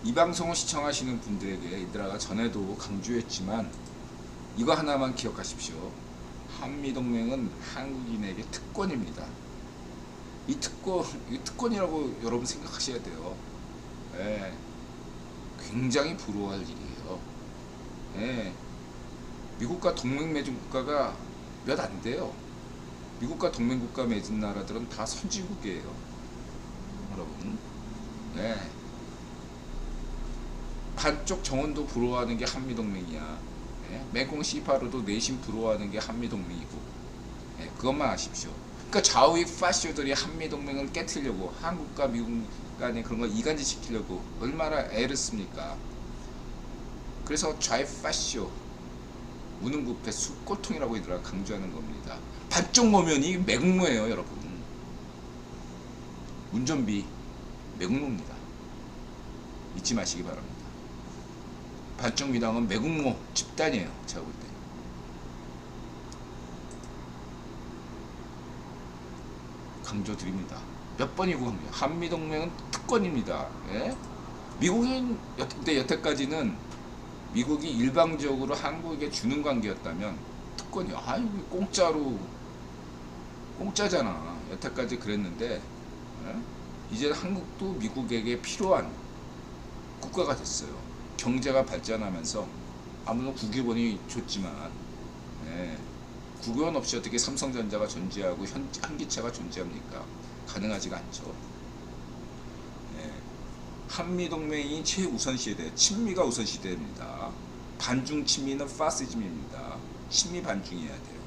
이 방송을 시청하시는 분들에게 이들아가 전에도 강조했지만 이거 하나만 기억하십시오. 한미동맹은 한국인에게 특권입니다. 이 특권이라고 여러분 생각하셔야 돼요. 예, 굉장히 부러워할 일이에요. 예, 미국과 동맹 맺은 국가가 몇 안 돼요. 미국과 동맹 국가 맺은 나라들은 다 선진국이에요. 여러분. 예. 반쪽 정원도 부러워하는 게 한미동맹이야. 예? 맹꽁 씨파로도 내심 부러워하는 게 한미동맹이고. 예, 그것만 아십시오. 그러니까 좌우익 파쇼들이 한미동맹을 깨트리려고 한국과 미국 간에 그런 걸 이간질 시키려고 얼마나 애를 씁니까? 그래서 좌익 파쇼 무능부패 꼴통이라고 이들아 강조하는 겁니다. 반쪽 모면이 매국노예요, 여러분. 운전비 매국노입니다. 잊지 마시기 바랍니다. 반쪽 미당은 매국노 집단이에요, 제가 볼 때. 강조드립니다. 몇 번이고 강조. 한미동맹은 특권입니다. 예? 미국인 근데 여태까지는 미국이 일방적으로 한국에게 주는 관계였다면 특권이야. 아유 공짜로 공짜잖아. 여태까지 그랬는데 예? 이제 한국도 미국에게 필요한 국가가 됐어요. 경제가 발전하면서 아무튼 국유원이 좋지만 예, 국유원 없이 어떻게 삼성전자가 존재하고 현기차가 존재합니까? 가능하지가 않죠. 예, 한미동맹이 최우선시대, 친미가 우선시대입니다. 반중 친미는 파시즘입니다. 친미 반중이어야 돼요.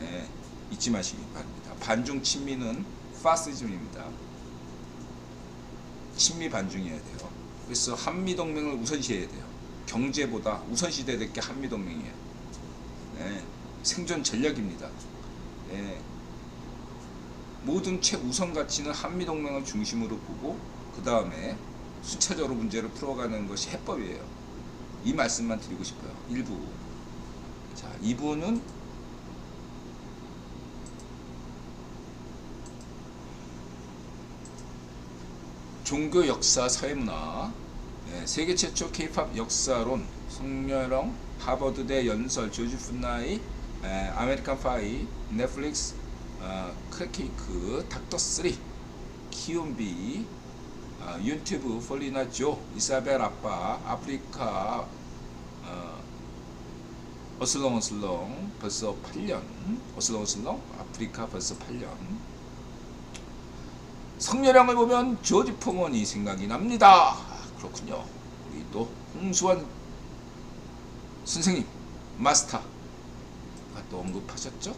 예, 잊지 마시기 바랍니다. 반중 친미는 파시즘입니다. 친미 반중이어야 돼요. 그래서 한미동맹을 우선시해야 돼요. 경제보다 우선시돼야 될 게 한미동맹이에요. 네, 생존 전략입니다. 네, 모든 최우선 가치는 한미동맹을 중심으로 보고 그 다음에 순차적으로 문제를 풀어가는 것이 해법이에요. 이 말씀만 드리고 싶어요. 1부. 자, 2부는 종교 역사 사회문화, 네, 세계 최초 K-팝 역사론, 송여령, 하버드대 연설, 조지 푼나이, 아메리칸 파이, 넷플릭스, 크래케이크, 닥터3, 키움비, 유튜브, 폴리나 조, 이사벨 아빠, 아프리카, 어슬렁어슬렁, 벌써 8년, 어슬렁어슬렁, 아프리카 벌써 8년. 성렬형을 보면 조지 포먼이 생각이 납니다. 그렇군요. 우리 또 홍수환 선생님 마스터가 또 언급하셨죠.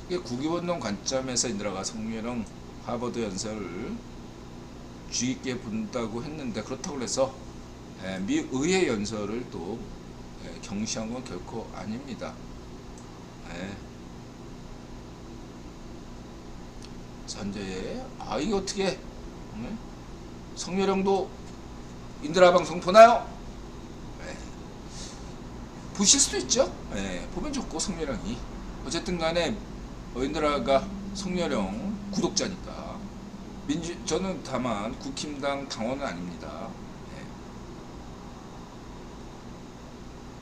이게 국유본론 관점에서 인들아가 성렬형 하버드 연설을 주의 있게 본다고 했는데 그렇다고 해서 미 의회 연설을 또 경시한 건 결코 아닙니다. 현재 이게 어떻게 성렬형도 인드라 방송 보나요? 네. 보실 수도 있죠. 네. 보면 좋고 성렬형이 어쨌든 간에 인드라가 성렬형 구독자니까 저는 다만 국힘당 당원은 아닙니다. 네.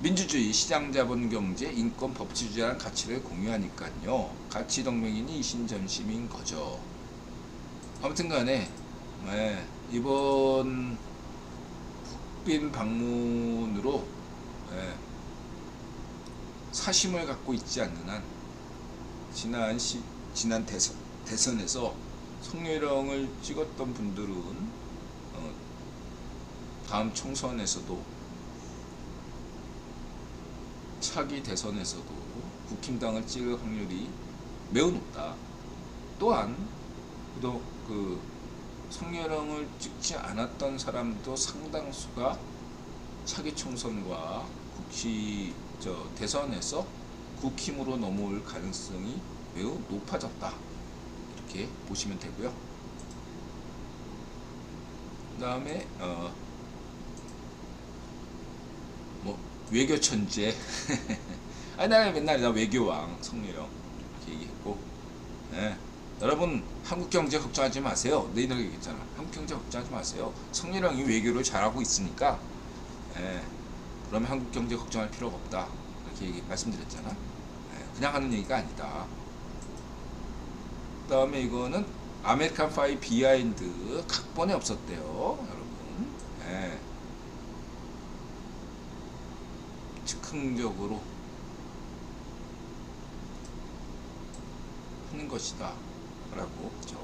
민주주의, 시장자본경제, 인권, 법치주의라는 가치를 공유하니까요. 가치동맹이니 이신전심인 거죠. 아무튼 간에 이번 북빈 방문으로 사심을 갖고 있지 않는 한 지난 대선에서 성렬형을 찍었던 분들은 다음 총선에서도 차기 대선에서도 국힘당을 찍을 확률이 매우 높다. 또한 또 그 성렬형을 찍지 않았던 사람도 상당수가 차기 총선과 대선에서 국힘으로 넘어올 가능성이 매우 높아졌다. 이렇게 보시면 되고요. 그 다음에 외교 천재 나 맨날 나 외교왕 성렬형 이렇게 얘기했고 여러분 한국 경제 걱정하지 마세요. 내일 얘기했잖아. 한국 경제 걱정하지 마세요. 성렬형이 외교를 잘하고 있으니까 예, 그러면 한국 경제 걱정할 필요가 없다. 이렇게 말씀드렸잖아. 예, 그냥 하는 얘기가 아니다. 그 다음에 이거는 아메리칸 파이 비하인드 각본에 없었대요. 여러분. 예. 즉흥적으로 하는 것이다. 라고. 그죠?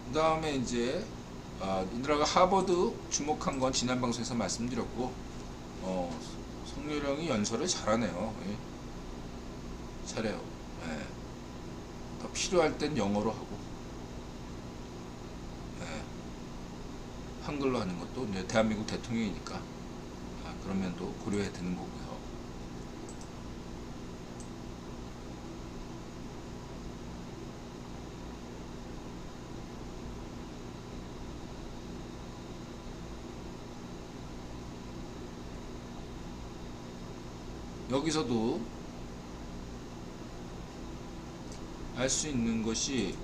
그 다음에 이제 인드라가 하버드 주목한 건 지난 방송에서 말씀드렸고 성렬형이 연설을 잘하네요. 예. 잘해요. 예. 더 필요할 땐 영어로 하고 예. 한글로 하는 것도 이제 대한민국 대통령이니까 그런 면도 고려해야 되는 거고요. 여기서도 알 수 있는 것이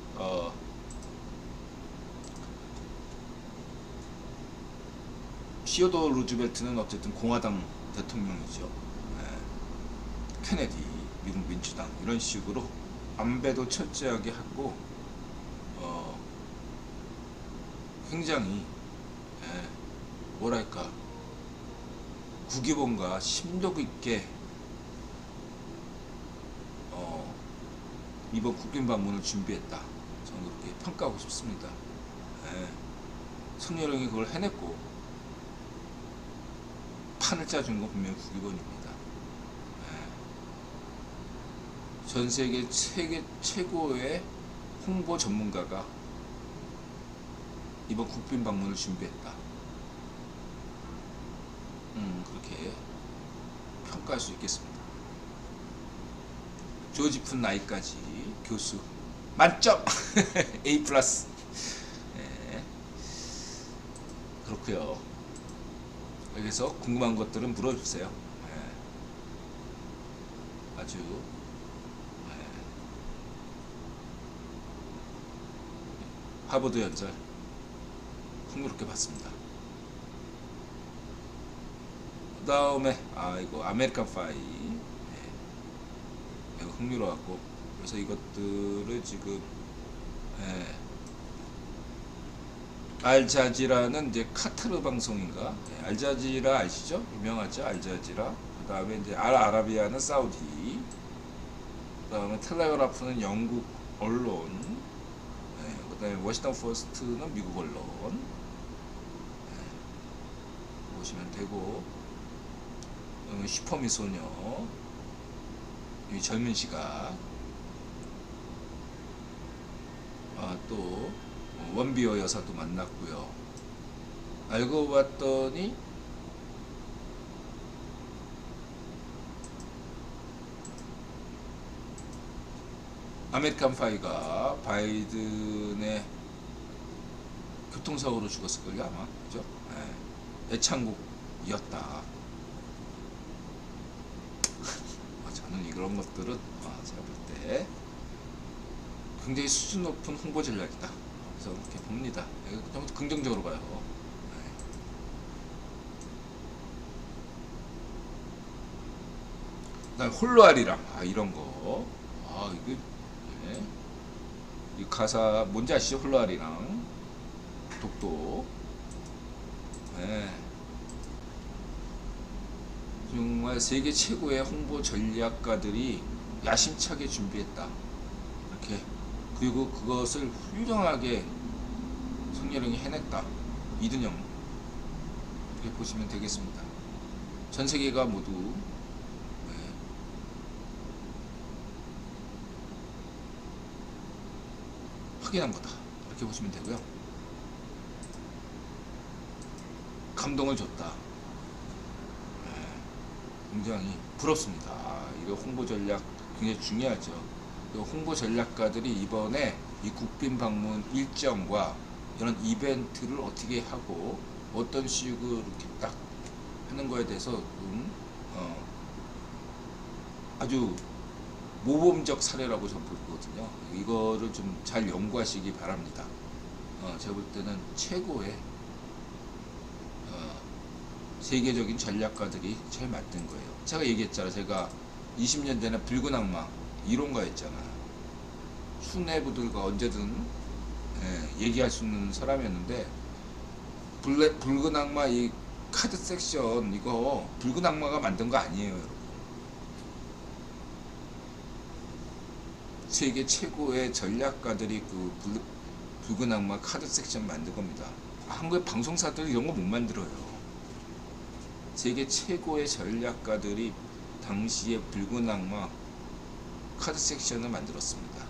시어도 루즈벨트는 어쨌든 공화당 대통령이죠. 케네디 미국 민주당 이런 식으로 안배도 철저하게 하고 굉장히 뭐랄까 국기본과 심도 있게 이번 국빈 방문을 준비했다. 저는 그렇게 평가하고 싶습니다. 성렬형이 그걸 해냈고 판을 짜준 건 분명히 국기본입니다. 전 세계 최고의 홍보 전문가가 이번 국빈 방문을 준비했다. 그렇게 평가할 수 있겠습니다. 조지푼 나이까지 교수 만점 A 플러스. 네. 그렇고요. 여기서 궁금한 것들은 물어주세요. 네. 아주 하버드 연설 흥미롭게 봤습니다. 그 다음에 이거 아메리칸 파이 이거 흥미로웠고 그래서 이것들을 지금 알자지라는 이제 카타르 방송인가 알자지라 아시죠? 유명하죠 알자지라. 그 다음에 이제 알아라비아는 사우디. 그 다음에 텔레그라프는 영국 언론. 그 다음에 워싱턴 포스트는 미국 언론. 보시면 되고 슈퍼미소녀 이 젊은 시각 또 원비어 여사도 만났고요. 알고 봤더니 아메리칸 파이가 바이든의 교통사고로 죽었을걸요 아마. 그죠? 애창곡이었다. 저는 이런 것들은 제가 볼 때 굉장히 수준 높은 홍보 전략이다. 그래서 이렇게 봅니다. 좀 긍정적으로 봐요. 그다음 홀로아리랑 이런 거. 이거 이 가사 뭔지 아시죠? 홀로아리랑 독도. 정말 세계 최고의 홍보 전략가들이 야심차게 준비했다. 이렇게. 그리고 그것을 훌륭하게 성렬형이 해냈다. 이든영. 이렇게 보시면 되겠습니다. 전 세계가 모두 확인한 거다. 이렇게 보시면 되고요. 감동을 줬다. 굉장히 부럽습니다. 이거 홍보 전략 굉장히 중요하죠. 홍보 전략가들이 이번에 이 국빈 방문 일정과 이런 이벤트를 어떻게 하고 어떤 식으로 이렇게 딱 하는 거에 대해서 아주 모범적 사례라고 저는 볼 거거든요. 이거를 좀 잘 연구하시기 바랍니다. 제가 볼 때는 최고의 세계적인 전략가들이 제일 만든 거예요. 제가 얘기했잖아. 제가 20년 전에 붉은 악마 이론가였잖아. 수뇌부들과 언제든 얘기할 수 있는 사람이었는데, 붉은 악마 이 카드 섹션 이거 붉은 악마가 만든 거 아니에요, 여러분. 세계 최고의 전략가들이 그 붉은 악마 카드 섹션 만든 겁니다. 한국의 방송사들 이런 거 못 만들어요. 세계 최고의 전략가들이 당시에 붉은 악마 카드 섹션을 만들었습니다.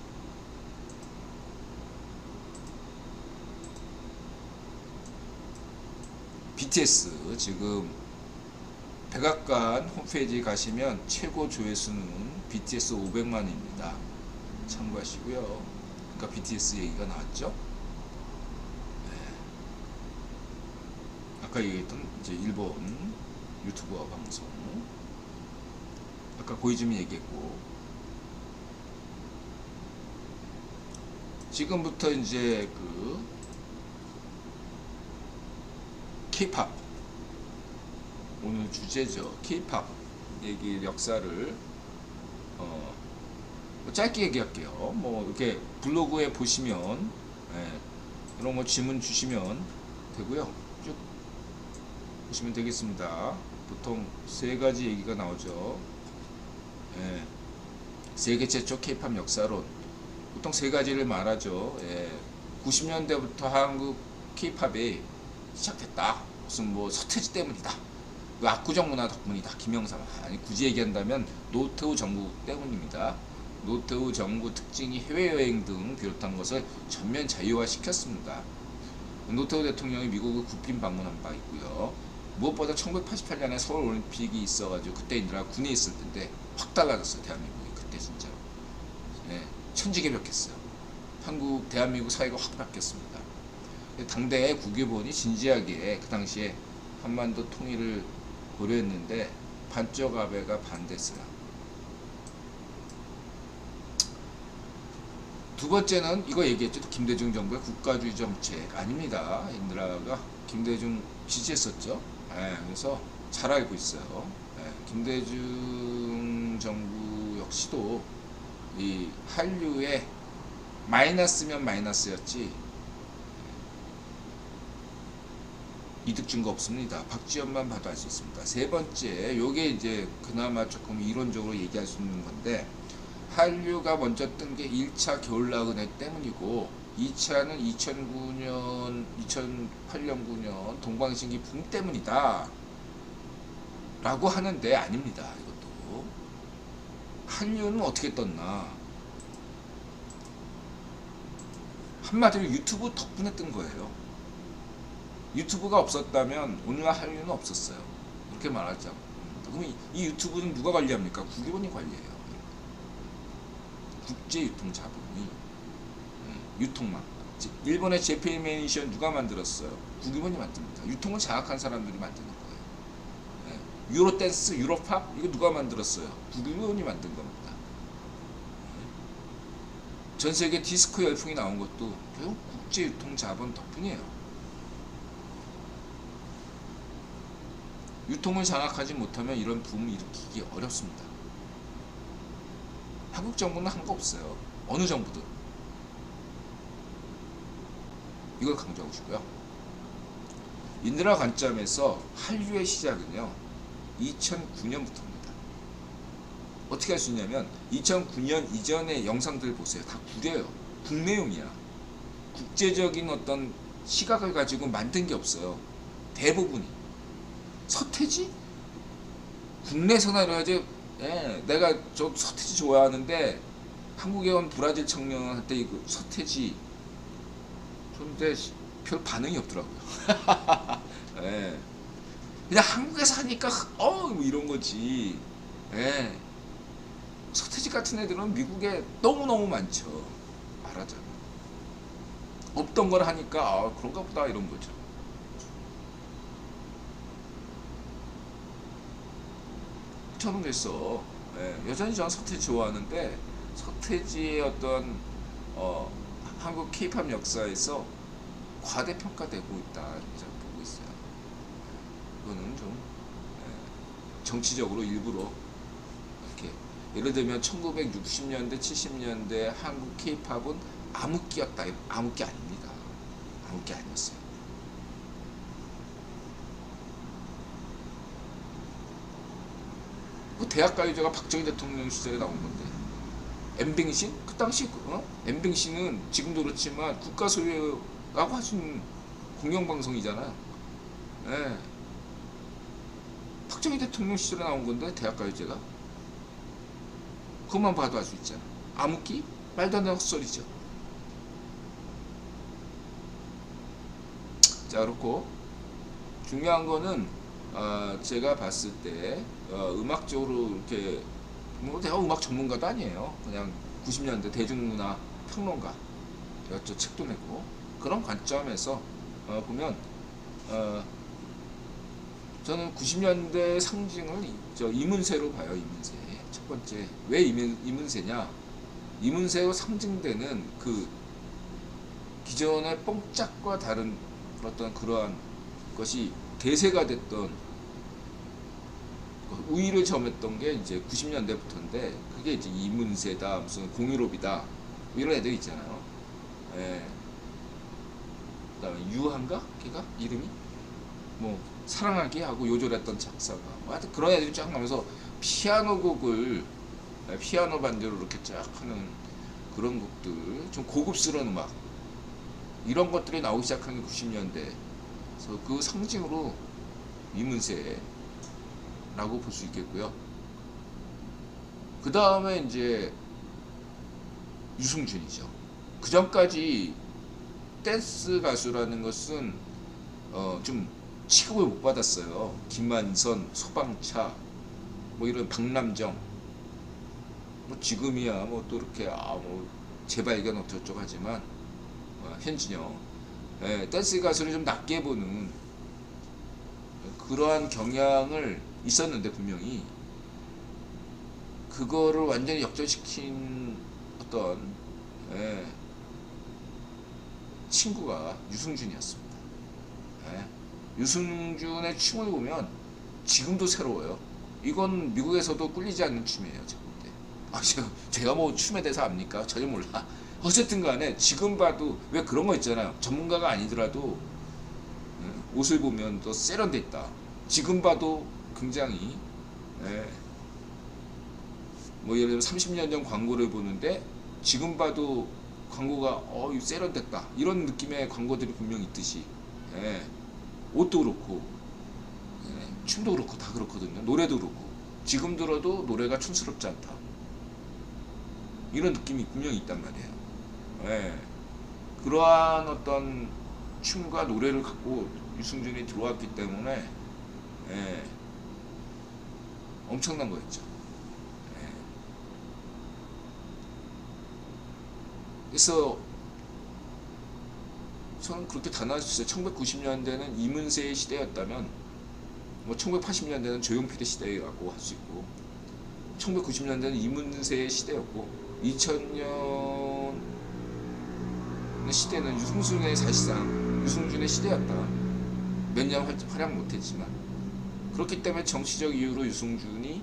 BTS 지금 백악관 홈페이지 가시면 최고 조회수는 BTS 500만입니다. 참고하시고요. 그러니까 BTS 얘기가 나왔죠. 아까 얘기했던 이제 일본 유튜버 방송, 아까 고이즈미 얘기했고, 지금부터 이제 그 K-팝, 오늘 주제죠. K-팝 얘기 역사를 짧게 얘기할게요. 뭐 이렇게 블로그에 보시면 이런 거 질문 주시면 되고요. 쭉 보시면 되겠습니다. 보통 세 가지 얘기가 나오죠. 세계 최초 K-팝 역사론, 보통 세 가지를 말하죠. 90년대부터 한국 K-팝이 시작됐다. 무슨 뭐 서태지 때문이다. 그 압구정 문화 덕분이다. 김영삼. 아니 굳이 얘기한다면 노태우 정부 때문입니다. 노태우 정부 특징이 해외여행 등 비롯한 것을 전면 자유화시켰습니다. 노태우 대통령이 미국을 국빈 방문한 바 있고요. 무엇보다 1988년에 서울올림픽이 있어가지고 그때 인드라 군에 있을 텐데 확 달라졌어요. 대한민국이 그때 진짜로. 천지개벽했어요. 한국 대한민국 사회가 확 바뀌었습니다. 당대 국유본이 진지하게 그 당시에 한반도 통일을 고려했는데 반쪽 아베가 반대했어요. 두 번째는 이거 얘기했죠. 김대중 정부의 국가주의 정책 아닙니다. 인드라가 김대중 지지했었죠. 그래서 잘 알고 있어요. 김대중 정부 역시도 이 한류에 마이너스면 마이너스였지 이득 준 거 없습니다. 박지원만 봐도 알 수 있습니다. 세 번째, 요게 이제 그나마 조금 이론적으로 얘기할 수 있는 건데, 한류가 먼저 뜬 게 1차 겨울나그네 때문이고 2차는 2009년, 2008년, 9년 동방신기 붐 때문이다 라고 하는데 아닙니다. 이것도 한류는 어떻게 떴나, 한마디로 유튜브 덕분에 뜬 거예요. 유튜브가 없었다면 오늘날 한류는 없었어요. 이렇게 말하자. 그럼 이 유튜브는 누가 관리합니까? 국유본이 관리해요. 국제유통자본이 유통망. 일본의 제페이메이션 누가 만들었어요? 국유본이 만듭니다. 유통을 장악한 사람들이 만드는 거예요. 유로댄스, 유로팝 이거 누가 만들었어요? 국유본이 만든 겁니다. 전 세계 디스코 열풍이 나온 것도 결국 국제유통자본 덕분이에요. 유통을 장악하지 못하면 이런 붐을 일으키기 어렵습니다. 한국 정부는 한 거 없어요. 어느 정부든. 이걸 강조하고 싶고요. 인드라 관점에서 한류의 시작은요 2009년부터입니다. 어떻게 할 수 있냐면 2009년 이전의 영상들 보세요. 다 구려요. 국내용이야. 국제적인 어떤 시각을 가지고 만든 게 없어요. 대부분이. 서태지? 국내에서나 이래야지. 내가 저 서태지 좋아하는데 한국에 온 브라질 청년한테 이거 서태지 그런데 별 반응이 없더라고요. 그냥 한국에서 하니까 뭐 이런 거지. 서태지 같은 애들은 미국에 너무너무 많죠. 말하자면 없던 걸 하니까 그런가 보다 이런 거죠. 저는 그랬어. 여전히 저는 서태지 좋아하는데 서태지의 어떤 한국 케이팝 역사에서 과대평가되고 있다 이렇게 저는 보고 있어요. 이거는 좀 정치적으로 일부러 이렇게 예를 들면 1960년대 70년대 한국 케이팝은 암흑기였다. 암흑기 아닙니다. 암흑기 아니었어요. 그 대학가요제가 박정희 대통령 시절에 나온 건데 엠뱅신? 그 당시 엠뱅신은 지금도 그렇지만 국가 소유라고 하신 공영방송이잖아요. 예. 박정희 대통령 시절에 나온 건데 대학가요제가 그것만 봐도 알 수 있잖아. 암흑기? 말도 안 되는 헛소리죠. 자, 그렇고 중요한 거는 제가 봤을 때 음악적으로 이렇게 뭐 내가 음악 전문가도 아니에요. 그냥 90년대 대중문화 평론가, 저 책도 내고 그런 관점에서 보면 저는 90년대 상징을 이문세로 봐요. 이문세 첫 번째. 왜 이문세냐? 이문세로 상징되는 그 기존의 뽕짝과 다른 어떤 그러한 것이 대세가 됐던 우위를 점했던 게 이제 90년대부터인데 그게 이제 이문세다 무슨 공유롭이다 뭐 이런 애들 있잖아요. 예. 그다음에 유한가 걔가 이름이 뭐 사랑하기 하고 요절했던 작사가 뭐 하여튼 그런 애들이 쫙 나오면서 피아노 곡을 피아노 반주로 이렇게 쫙 하는 그런 곡들 좀 고급스러운 음악 이런 것들이 나오기 시작한 게 90년대. 그래서 그 상징으로 이문세라고 볼 수 있겠고요. 그 다음에 이제 유승준이죠. 그 전까지 댄스 가수라는 것은 좀 취급을 못 받았어요. 김만선, 소방차, 뭐 이런 박남정, 뭐 지금이야 뭐 또 이렇게 뭐 재발견 어쩌고저쩌고 하지만 현진영, 댄스 가수를 좀 낮게 보는 그러한 경향을 있었는데 분명히 그거를 완전히 역전시킨 어떤 친구가 유승준이었습니다. 유승준의 춤을 보면 지금도 새로워요. 이건 미국에서도 꿀리지 않는 춤이에요. 제가 뭐 춤에 대해서 압니까? 전혀 몰라. 어쨌든 간에 지금 봐도 왜 그런 거 있잖아요. 전문가가 아니더라도 옷을 보면 또 세련돼 있다. 지금 봐도 굉장히 뭐 예를 들면 30년 전 광고를 보는데 지금 봐도 광고가 세련됐다 이런 느낌의 광고들이 분명히 있듯이 옷도 그렇고 춤도 그렇고 다 그렇거든요. 노래도 그렇고 지금 들어도 노래가 촌스럽지 않다 이런 느낌이 분명히 있단 말이에요. 그러한 어떤 춤과 노래를 갖고 유승준이 들어왔기 때문에 엄청난 거였죠. 그래서 저는 그렇게 단언했어요. 1990년대는 이문세의 시대였다면 뭐 1980년대는 조용필의 시대라고 할 수 있고 1990년대는 이문세의 시대였고 2000년 시대는 유승준의 사실상 유승준의 시대였다. 몇 년 활약 못했지만 그렇기 때문에 정치적 이유로 유승준이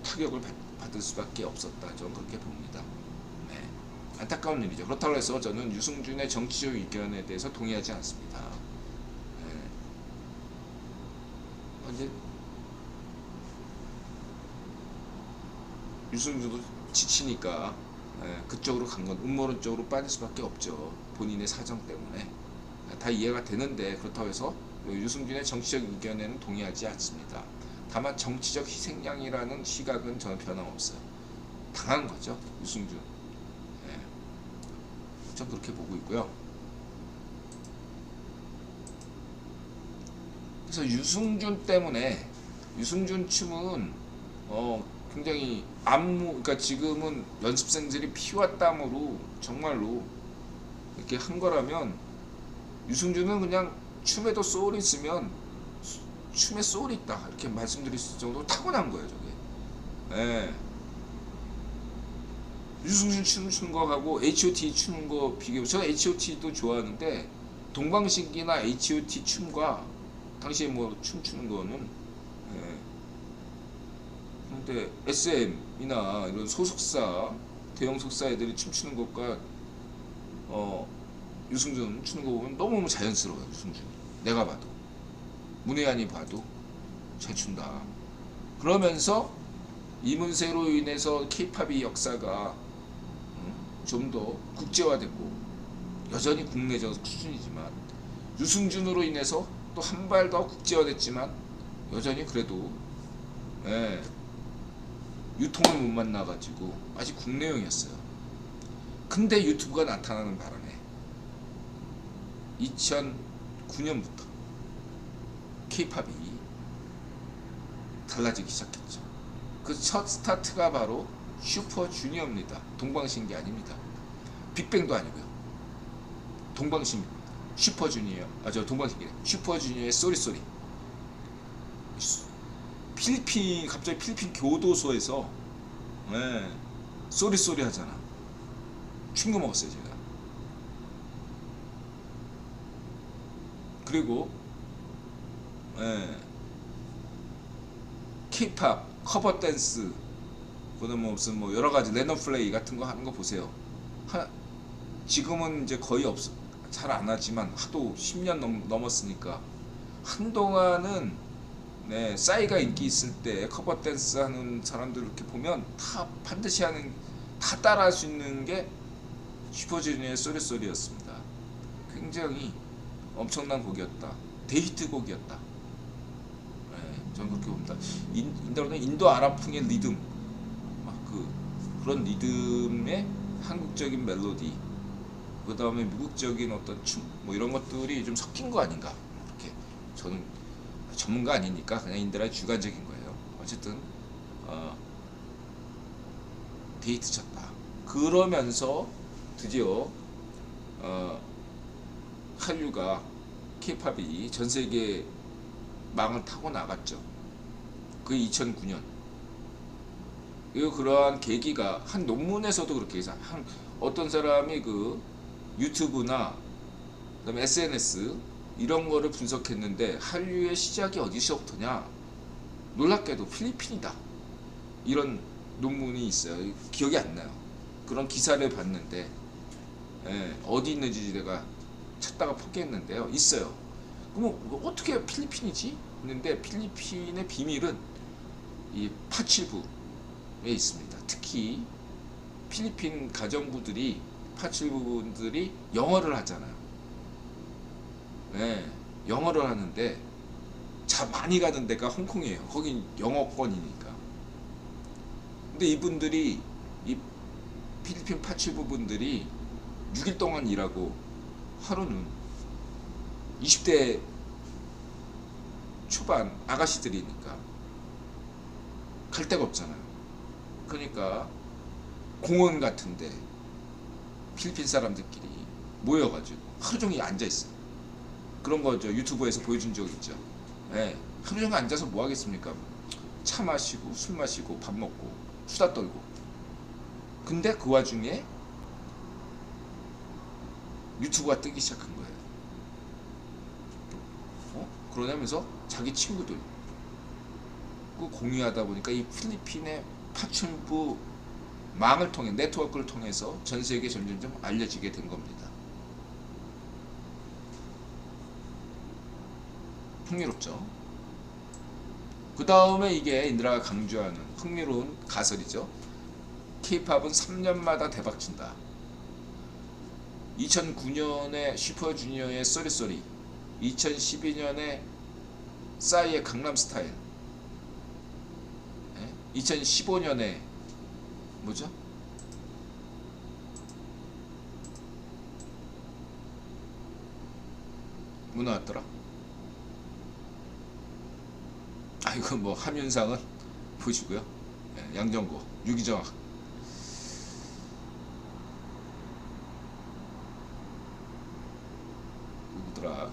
타격을 받을 수밖에 없었다. 저는 그렇게 봅니다. 안타까운 일이죠. 그렇다고 해서 저는 유승준의 정치적 의견에 대해서 동의하지 않습니다. 이제 유승준도 지치니까 그쪽으로 간 건 음모론 쪽으로 빠질 수밖에 없죠. 본인의 사정 때문에 다 이해가 되는데 그렇다고 해서 유승준의 정치적 의견에는 동의하지 않습니다. 다만 정치적 희생양이라는 시각은 저는 변함없어요. 당한 거죠. 유승준. 전 그렇게 보고 있고요. 그래서 유승준 때문에 유승준 춤은 굉장히 그러니까 지금은 연습생들이 피와 땀으로 정말로 이렇게 한 거라면 유승준은 그냥 춤에도 소울이 있으면 춤에 소울이 있다 이렇게 말씀드릴 수 있을 정도로 타고난 거예요 저게. 예. 유승준 춤추는 거하고 H.O.T 추는 거 비교. 저는 H.O.T도 좋아하는데 동방신기나 H.O.T 춤과 당시에 뭐 춤추는 거는 예. 근데 SM이나 이런 소속사 대형 소속사 애들이 춤추는 것과 유승준 추는 거 보면 너무 자연스러워요. 유승준이 내가 봐도 문혜안이 봐도 잘 춘다. 그러면서 이문세로 인해서 K-팝이 역사가 좀 더 국제화됐고 여전히 국내적 수준이지만 유승준으로 인해서 또 한 발 더 국제화됐지만 여전히 그래도 예, 유통을 못 만나가지고 아직 국내용이었어요. 근데 유튜브가 나타나는 바람에 2009년부터 K-팝이 달라지기 시작했죠. 그 첫 스타트가 바로 슈퍼주니어입니다. 동방신기 아닙니다. 빅뱅도 아니고요. 동방신기입니다. 슈퍼주니어, 저 동방신기네. 슈퍼주니어의 쏘리쏘리. 갑자기 필리핀 교도소에서 네, 쏘리쏘리 하잖아. 충격 먹었어요 제가. 그리고 K-팝 커버 댄스, 그다음 무슨 뭐 여러 가지 랜덤 플레이 같은 거 하는 거 보세요. 지금은 이제 거의 잘 안 하지만 하도 10년 넘었으니까 한동안은 네, 싸이가 인기 있을 때 커버 댄스 하는 사람들 이렇게 보면 다 반드시 다 따라할 수 있는 게 슈퍼주니어의 쏘리쏘리였습니다. 굉장히 엄청난 곡이었다. 데이트 곡이었다. 네, 저는 그렇게 봅니다. 인도 아랍풍의 리듬, 그런 리듬의 한국적인 멜로디, 그 다음에 미국적인 어떤 춤, 뭐 이런 것들이 좀 섞인 거 아닌가. 이렇게 저는 전문가 아니니까 그냥 인드라의 주관적인 거예요. 어쨌든 데이트 쳤다. 그러면서 드디어 한류가 K-팝이 전 세계 망을 타고 나갔죠. 그게 2009년. 그러한 계기가 한 논문에서도 그렇게 해서 어떤 사람이 그 유튜브나 그다음에 SNS 이런 거를 분석했는데 한류의 시작이 어디서부터냐? 놀랍게도 필리핀이다. 이런 논문이 있어요. 기억이 안 나요. 그런 기사를 봤는데 어디 있는지 내가 찾다가 포기했는데요. 있어요. 그럼 어떻게 필리핀이지? 했는데 필리핀의 비밀은 이 파칠부에 있습니다. 특히 필리핀 가정부들이 파칠부분들이 영어를 하잖아요. 네, 영어를 하는데 많이 가는 데가 홍콩이에요. 거긴 영어권이니까. 근데 이분들이 이 필리핀 파칠부분들이 6일 동안 일하고 하루는 20대 초반 아가씨들이니까 갈 데가 없잖아요. 그러니까 공원 같은데 필리핀 사람들끼리 모여가지고 하루 종일 앉아있어요. 그런 거 유튜브에서 보여준 적 있죠. 네, 하루 종일 앉아서 뭐 하겠습니까? 차 마시고 술 마시고 밥 먹고 수다 떨고. 근데 그 와중에 유튜브가 뜨기 시작한 거예요. 그러면서 자기 친구들 공유하다 보니까 이 필리핀의 파출부 망을 통해 네트워크를 통해서 전 세계에 점점점 알려지게 된 겁니다. 흥미롭죠. 그 다음에 이게 인드라가 강조하는 흥미로운 가설이죠. K-팝은 3년마다 대박친다. 2009년에 슈퍼주니어의 쏘리쏘리, 2012년에 싸이의 강남스타일, 2015년에 뭐죠? 뭐 나왔더라? 이거 뭐 함윤상은 보시고요. 양정고, 유기정학. 누구더라?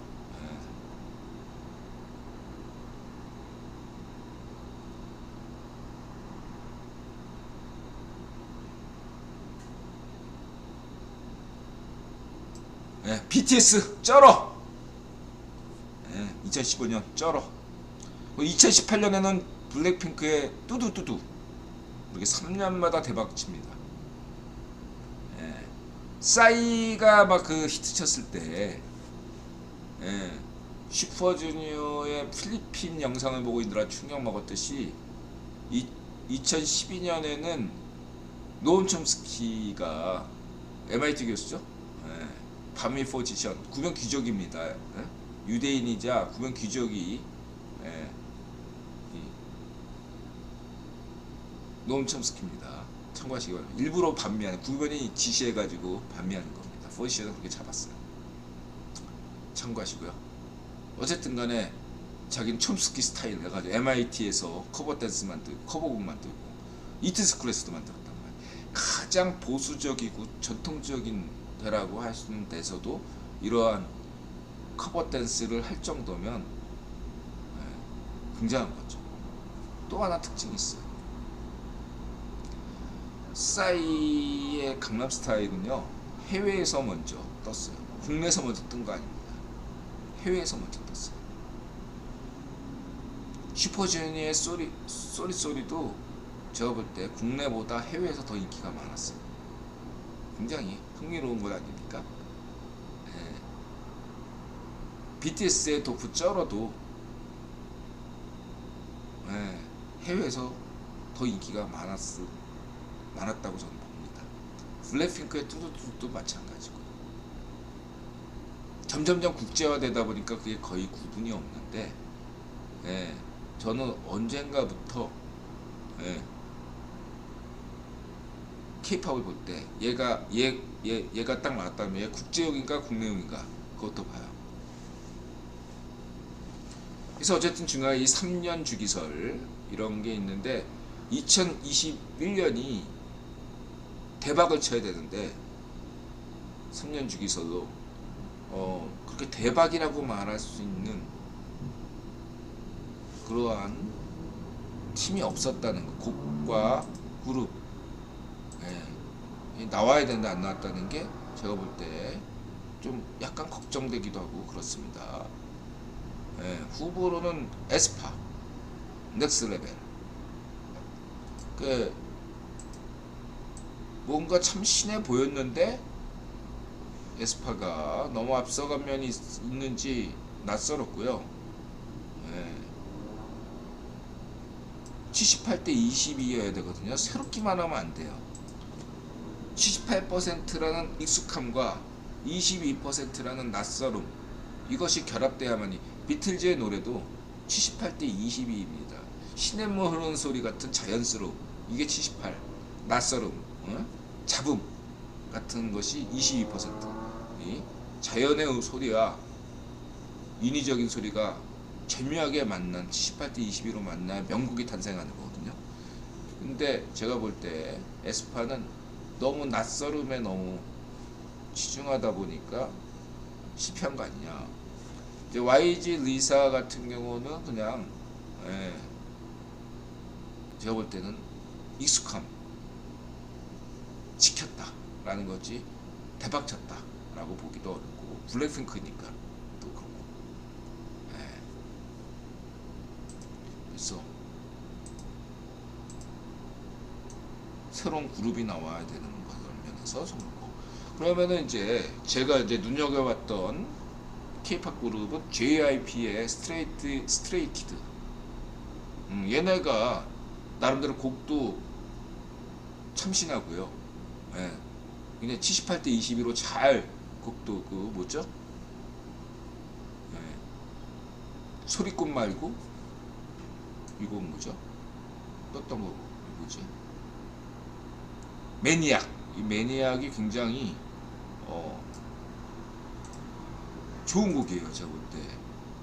BTS 쩔어. 2015년 쩔어. 2018년에는 블랙핑크의 뚜두뚜두 이렇게 3년마다 대박칩니다. 싸이가 막 그 히트 쳤을 때 슈퍼주니어의 필리핀 영상을 보고 있느라 충격 먹었듯이 2012년에는 노엄 촘스키가 MIT 교수죠. 밤이 포지션 구명 귀족입니다. 유대인이자 구명 귀족이 노엄 촘스키입니다. 참고하시기 바랍니다. 일부러 반미하는 구변이 지시해가지고 반미하는 겁니다. 포지션을 그렇게 잡았어요. 참고하시고요. 어쨌든 간에 자기는 촘스키 스타일 해가지고 MIT에서 커버 댄스 만들고 커버곡 만들고 이트스쿨에서도 만들었단 말이에요. 가장 보수적이고 전통적인 데라고 할 수 있는 데서도 이러한 커버 댄스를 할 정도면 굉장한 거죠. 또 하나 특징이 있어요. 싸이의 강남스타일은요 해외에서 먼저 떴어요. 국내에서 먼저 뜬 거 아닙니다. 해외에서 먼저 떴어요. 슈퍼주니어의 쏘리쏘리도 제가 볼 때 국내보다 해외에서 더 인기가 많았어요. 굉장히 흥미로운 것 아닙니까? BTS의 도프 쩔어도 해외에서 더 인기가 많았다고 저는 봅니다. 블랙핑크의 뚜두뚜두도 마찬가지고 점점점 국제화되다 보니까 그게 거의 구분이 없는데 저는 언젠가부터 K-팝을 볼 때 얘가 딱 나왔다면 얘 국제용인가 국내용인가 그것도 봐요. 그래서 어쨌든 중간에 이 3년 주기설 이런 게 있는데 2021년이 대박을 쳐야 되는데 3년 주기설로 그렇게 대박이라고 말할 수 있는 그러한 팀이 없었다는 거. 곡과 그룹 나와야 되는데 안 나왔다는 게 제가 볼 때 좀 약간 걱정되기도 하고 그렇습니다. 후보로는 에스파, 넥스트레벨. 뭔가 참 신해 보였는데 에스파가 너무 앞서간 면이 있는지 낯설었고요. 78대 22여야 되거든요. 새롭기만 하면 안 돼요. 78%라는 익숙함과 22%라는 낯설음, 이것이 결합돼야만이. 비틀즈의 노래도 78대 22입니다. 시냇물 흐르는 소리 같은 자연스러움, 이게 78. 낯설음, 잡음 같은 것이 22%. 이 자연의 소리와 인위적인 소리가 절묘하게 만난 78대 22로 만나 명곡이 탄생하는 거거든요. 근데 제가 볼 때 에스파는 너무 낯설음에 너무 치중하다 보니까 실패한 거 아니냐. 이제 YG 리사 같은 경우는 그냥 제가 볼 때는 익숙함 지켰다 라는 거지 대박 쳤다 라고 보기도 어렵고, 블랙핑크니까 또 그렇고. 그래서 새로운 그룹이 나와야 되는 면에서 좋고. 그러면은 이제 제가 이제 눈여겨봤던 K-팝 그룹은 JYP의 스트레이키드. 얘네가 나름대로 곡도 참신하고요. 근데 78대 22로 잘 곡도 그 뭐죠? 소리꽃 말고 이거 뭐죠? 떴던 거 뭐지? 매니악. 이 매니악이 굉장히 좋은 곡이에요. 제가 볼 때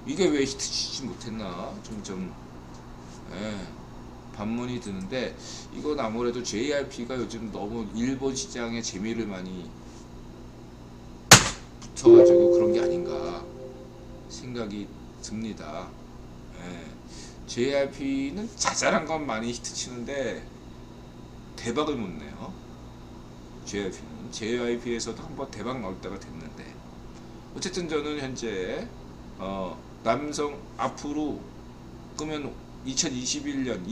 이게 왜 히트치지 못했나 좀 반문이 드는데, 이건 아무래도 JYP가 요즘 너무 일본 시장에 재미를 많이 붙여가지고 그런 게 아닌가 생각이 듭니다. JYP는 자잘한 건 많이 히트치는데 대박을 못 내요. JYP에서도 한번 대박 나올 때가 됐는데 어쨌든 저는 현재 남성 앞으로 그러면 2021년,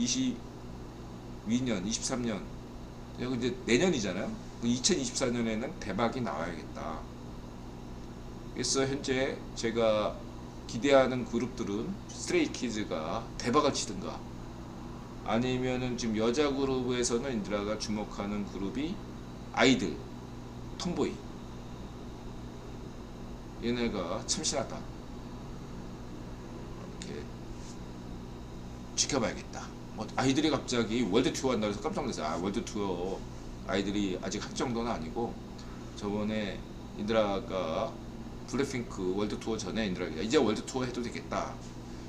22년, 23년 그리고 이제 내년이잖아요. 2024년에는 대박이 나와야겠다. 그래서 현재 제가 기대하는 그룹들은 스트레이키즈가 대박을 치든가 아니면은 지금 여자 그룹에서는 인드라가 주목하는 그룹이 아이들, 톰보이 얘네가 참신하다. 이렇게 지켜봐야겠다. 뭐 아이들이 갑자기 월드 투어 한다고 해서 깜짝 놀랐어요. 아, 월드 투어 아이들이 아직 할 정도는 아니고 저번에 인드라가 블랙핑크 월드 투어 전에 인드라가 이제 월드 투어 해도 되겠다.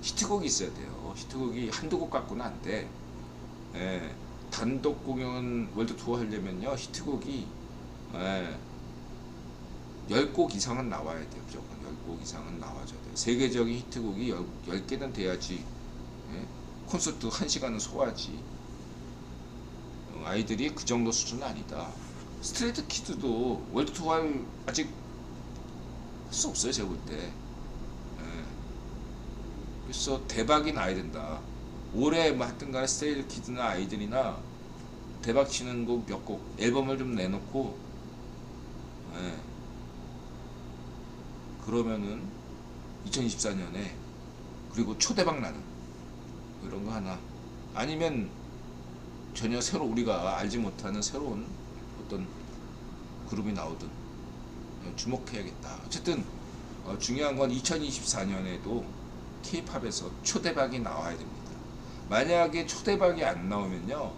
히트곡이 있어야 돼요. 히트곡이 한두 곡 갖고는 안 돼. 예, 단독 공연 월드 투어 하려면요 히트곡이 10곡 이상은 나와야 돼요. 무조건 10곡 이상은 나와줘야 돼요. 세계적인 히트곡이 10개는 돼야지 콘서트 1시간은 소화하지. 아이들이 그 정도 수준은 아니다. 스트레이트 키드도 월드 투어 아직 할 수 없어요. 제가 볼 때. 그래서 대박이 나야 된다. 올해 뭐 하여튼 간에 스트레이트 키드나 아이들이나 대박 치는 곡 몇 곡 앨범을 좀 내놓고 그러면은 2024년에 그리고 초대박 나는 이런 거 하나 아니면 전혀 새로 우리가 알지 못하는 새로운 어떤 그룹이 나오든 주목해야겠다. 어쨌든 중요한 건 2024년에도 K-팝에서 초대박이 나와야 됩니다. 만약에 초대박이 안 나오면요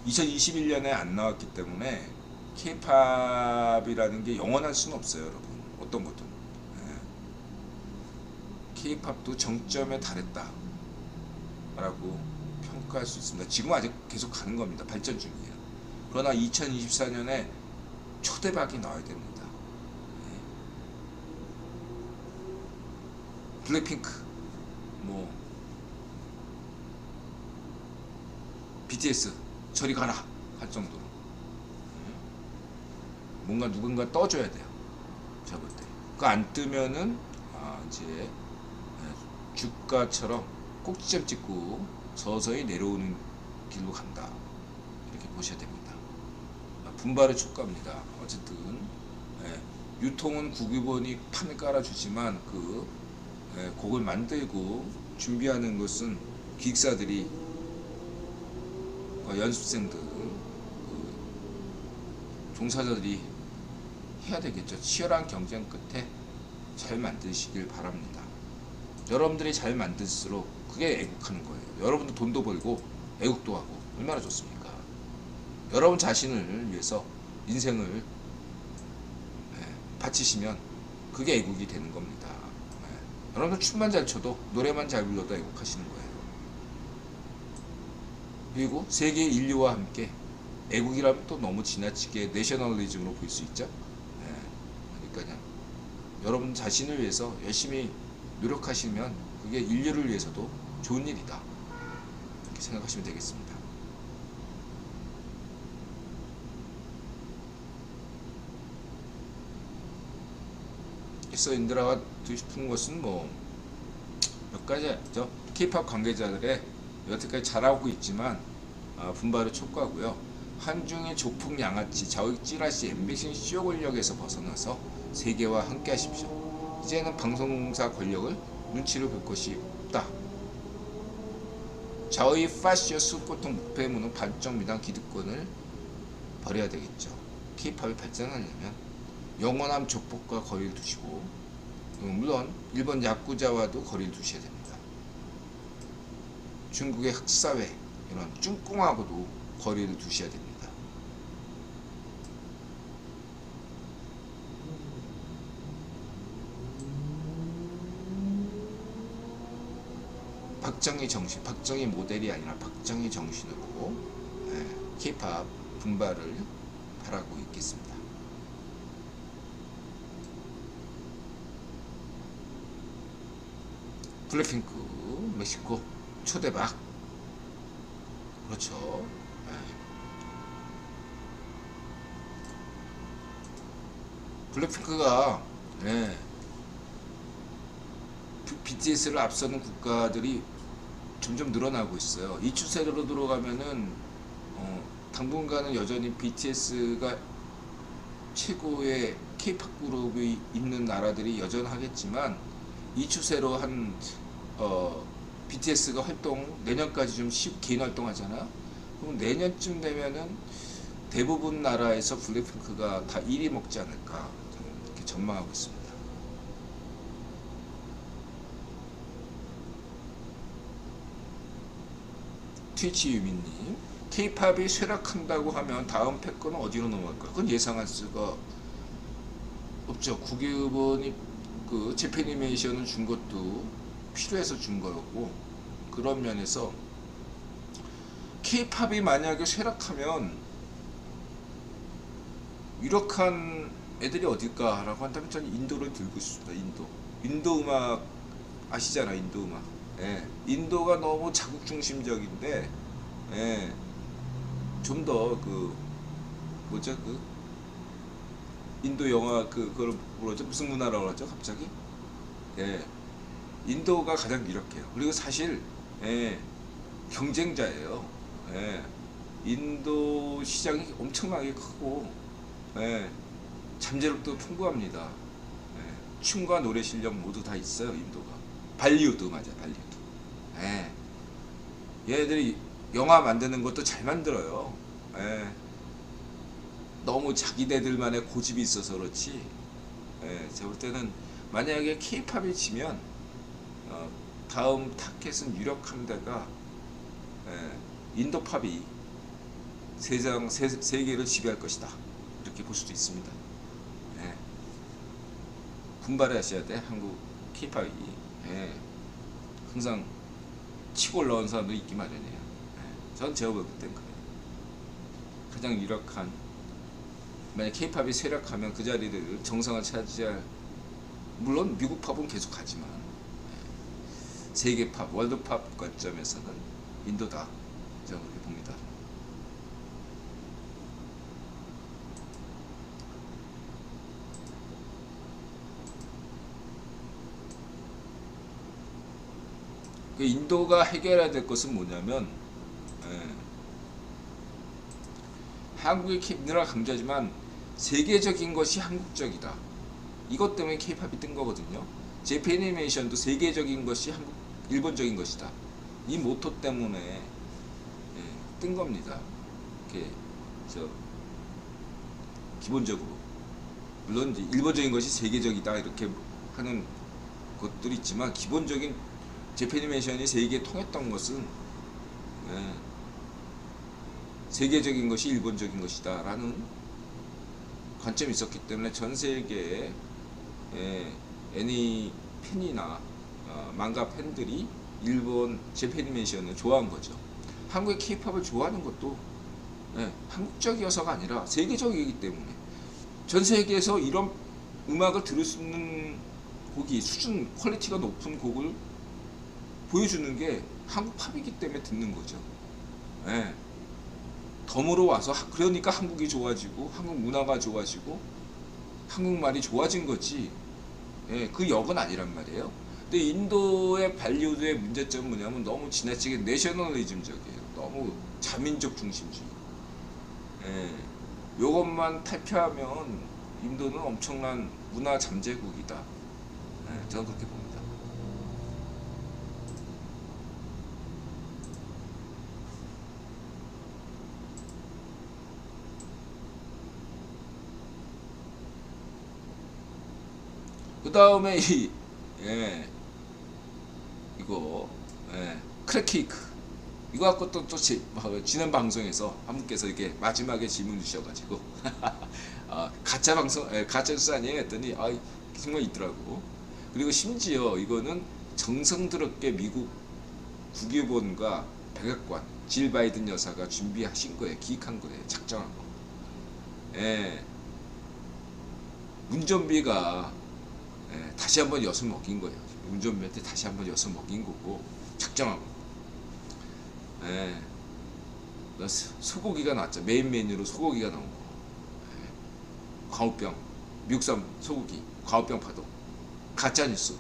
2021년에 안 나왔기 때문에 K-팝이라는 게 영원할 수는 없어요. 여러분 어떤 것도 K-팝도 정점에 달했다 라고 평가할 수 있습니다. 지금 아직 계속 가는 겁니다. 발전 중이에요. 그러나 2024년에 초대박이 나와야 됩니다. 블랙핑크 뭐 BTS 저리 가라 할 정도로 뭔가 누군가 떠줘야 돼요. 제가 볼 때. 그거 안 뜨면은 이제 주가처럼 꼭지점 찍고 서서히 내려오는 길로 간다. 이렇게 보셔야 됩니다. 분발의 촉가입니다. 어쨌든 유통은 국유본이 판을 깔아주지만 그 곡을 만들고 준비하는 것은 기획사들이 연습생들 종사자들이 해야 되겠죠. 치열한 경쟁 끝에 잘 만드시길 바랍니다. 여러분들이 잘 만들수록 그게 애국하는 거예요. 여러분도 돈도 벌고 애국도 하고 얼마나 좋습니까? 여러분 자신을 위해서 인생을 바치시면 그게 애국이 되는 겁니다. 여러분들 춤만 잘 춰도 노래만 잘 불러도 애국하시는 거예요. 그리고 세계 인류와 함께 애국이라면 또 너무 지나치게 내셔널리즘으로 볼 수 있죠. 그러니까요. 여러분 자신을 위해서 열심히 노력하시면 그게 인류를 위해서도 좋은 일이다. 이렇게 생각하시면 되겠습니다. 그래서 인드라가 듣고 싶은 것은 뭐 몇 가지죠. K-팝 관계자들의 여태까지 잘하고 있지만 분발을 촉구하고요. 한중의 조풍 양아치 자위익 찌라시 엠비신 쇼 권력에서 벗어나서 세계와 함께 하십시오. 이제는 방송사 권력을 눈치를 볼 것이 없다. 자의 파시어스 보통 무패무능 반정 미당 기득권을 버려야 되겠죠. K-팝이 발전하려면 영원한 조폭과 거리를 두시고 물론 일본 야쿠자와도 거리를 두셔야 됩니다. 중국의 흑사회 이런 쭝꿍하고도 거리를 두셔야 됩니다. 박정희 정신, 박정희 모델이 아니라 박정희 정신으로 K-팝 분발을 바라고 있겠습니다. 블랙핑크 멕시코 초대박 그렇죠. 블랙핑크가 예. BTS를 앞서는 국가들이 점점 늘어나고 있어요. 이 추세로 들어가면은 당분간은 여전히 BTS가 최고의 K-팝 그룹이 있는 나라들이 여전하겠지만, 이 추세로 BTS가 내년까지 좀 개인 활동하잖아. 그럼 내년쯤 되면은 대부분 나라에서 블랙핑크가 다 1위 먹지 않을까, 저는 이렇게 전망하고 있습니다. 트위치 유민님, K-팝이 쇠락한다고 하면 다음 패권은 어디로 넘어갈까? 그건 예상할 수가 없죠. 9기업원이 그 재패니메이션을 준 것도 필요해서 준 거였고, 그런 면에서 K-팝이 만약에 쇠락하면 유력한 애들이 어딜까라고 한다면 저는 인도를 들고 싶습니다. 인도 음악 아시잖아. 인도 음악. 예. 인도가 너무 자국 중심적인데, 예. 좀 더 인도 영화 그걸 뭐죠? 무슨 문화라고 그러죠? 갑자기? 예. 인도가 가장 유력해요. 그리고 사실 경쟁자예요. 예. 인도 시장이 엄청나게 크고, 잠재력도 풍부합니다. 춤과 노래 실력 모두 다 있어요. 인도가. 발리우드 맞아, 발리우드. 얘네들이 영화 만드는 것도 잘 만들어요. 너무 자기네들만의 고집이 있어서 그렇지. 제가 볼 때는 만약에 K-팝이 지면 다음 타켓은 유력한 데가 인도팝이 세계를 지배할 것이다, 이렇게 볼 수도 있습니다. 분발하셔야 돼. 한국 K-팝이 항상 치고 올라온 사람도 있기 마련이에요. 전 제가 볼 때는 그래요. 가장 유력한, 만약 K-팝이 쇠락하면 그 자리를 정상을 차지할, 물론 미국 팝은 계속 가지만 세계 팝, 월드 팝 관점에서는 인도다, 저는 그렇게 봅니다. 인도가 해결해야 될 것은 뭐냐면, 한국의 K-팝을 강조하지만 세계적인 것이 한국적이다. 이것 때문에 K-팝이 뜬 거거든요. 재패니메이션도 세계적인 것이 일본적인 것이다. 이 모토 때문에 뜬 겁니다. 이렇게 기본적으로, 물론 이제 일본적인 것이 세계적이다 이렇게 하는 것들이 있지만, 기본적인 재패니메이션이 세계에 통했던 것은 세계적인 것이 일본적인 것이다 라는 관점이 있었기 때문에 전 세계에 애니 팬이나 망가 팬들이 일본 재패니메이션을 좋아한 거죠. 한국의 K-팝을 좋아하는 것도 한국적이어서가 아니라 세계적이기 때문에, 전 세계에서 이런 음악을 들을 수 있는 곡이, 수준 퀄리티가 높은 곡을 보여주는 게 한국 팝이기 때문에 듣는 거죠. 덤으로 와서, 그러니까 한국이 좋아지고 한국 문화가 좋아지고 한국말이 좋아진 거지, 그 역은 아니란 말이에요. 근데 인도의 발리우드의 문제점은 뭐냐면 너무 지나치게 내셔널리즘적이에요. 너무 자민족 중심주의. 요것만 탈피하면 인도는 엄청난 문화 잠재국이다. 저는 그렇게 봅니다. 그 다음에 이거 크랙케이크, 이거 갖고 또 지난 방송에서 한 분께서 이렇게 마지막에 질문 주셔가지고 가짜 방송, 가짜 뉴스 아니에요 했더니 정말 있더라고. 그리고 심지어 이거는 정성스럽게 미국 국유본과 백악관 질 바이든 여사가 준비하신 거예요. 기획한 거예요. 작정한 거. 운전비가 다시 한번 엿을 먹인 거예요. 운전비한테 다시 한번 엿을 먹인 거고, 작정하고. 소고기가 나왔죠. 메인 메뉴로 소고기가 나온 거. 광우병. 미국산 소고기, 광우병 파동, 가짜뉴스,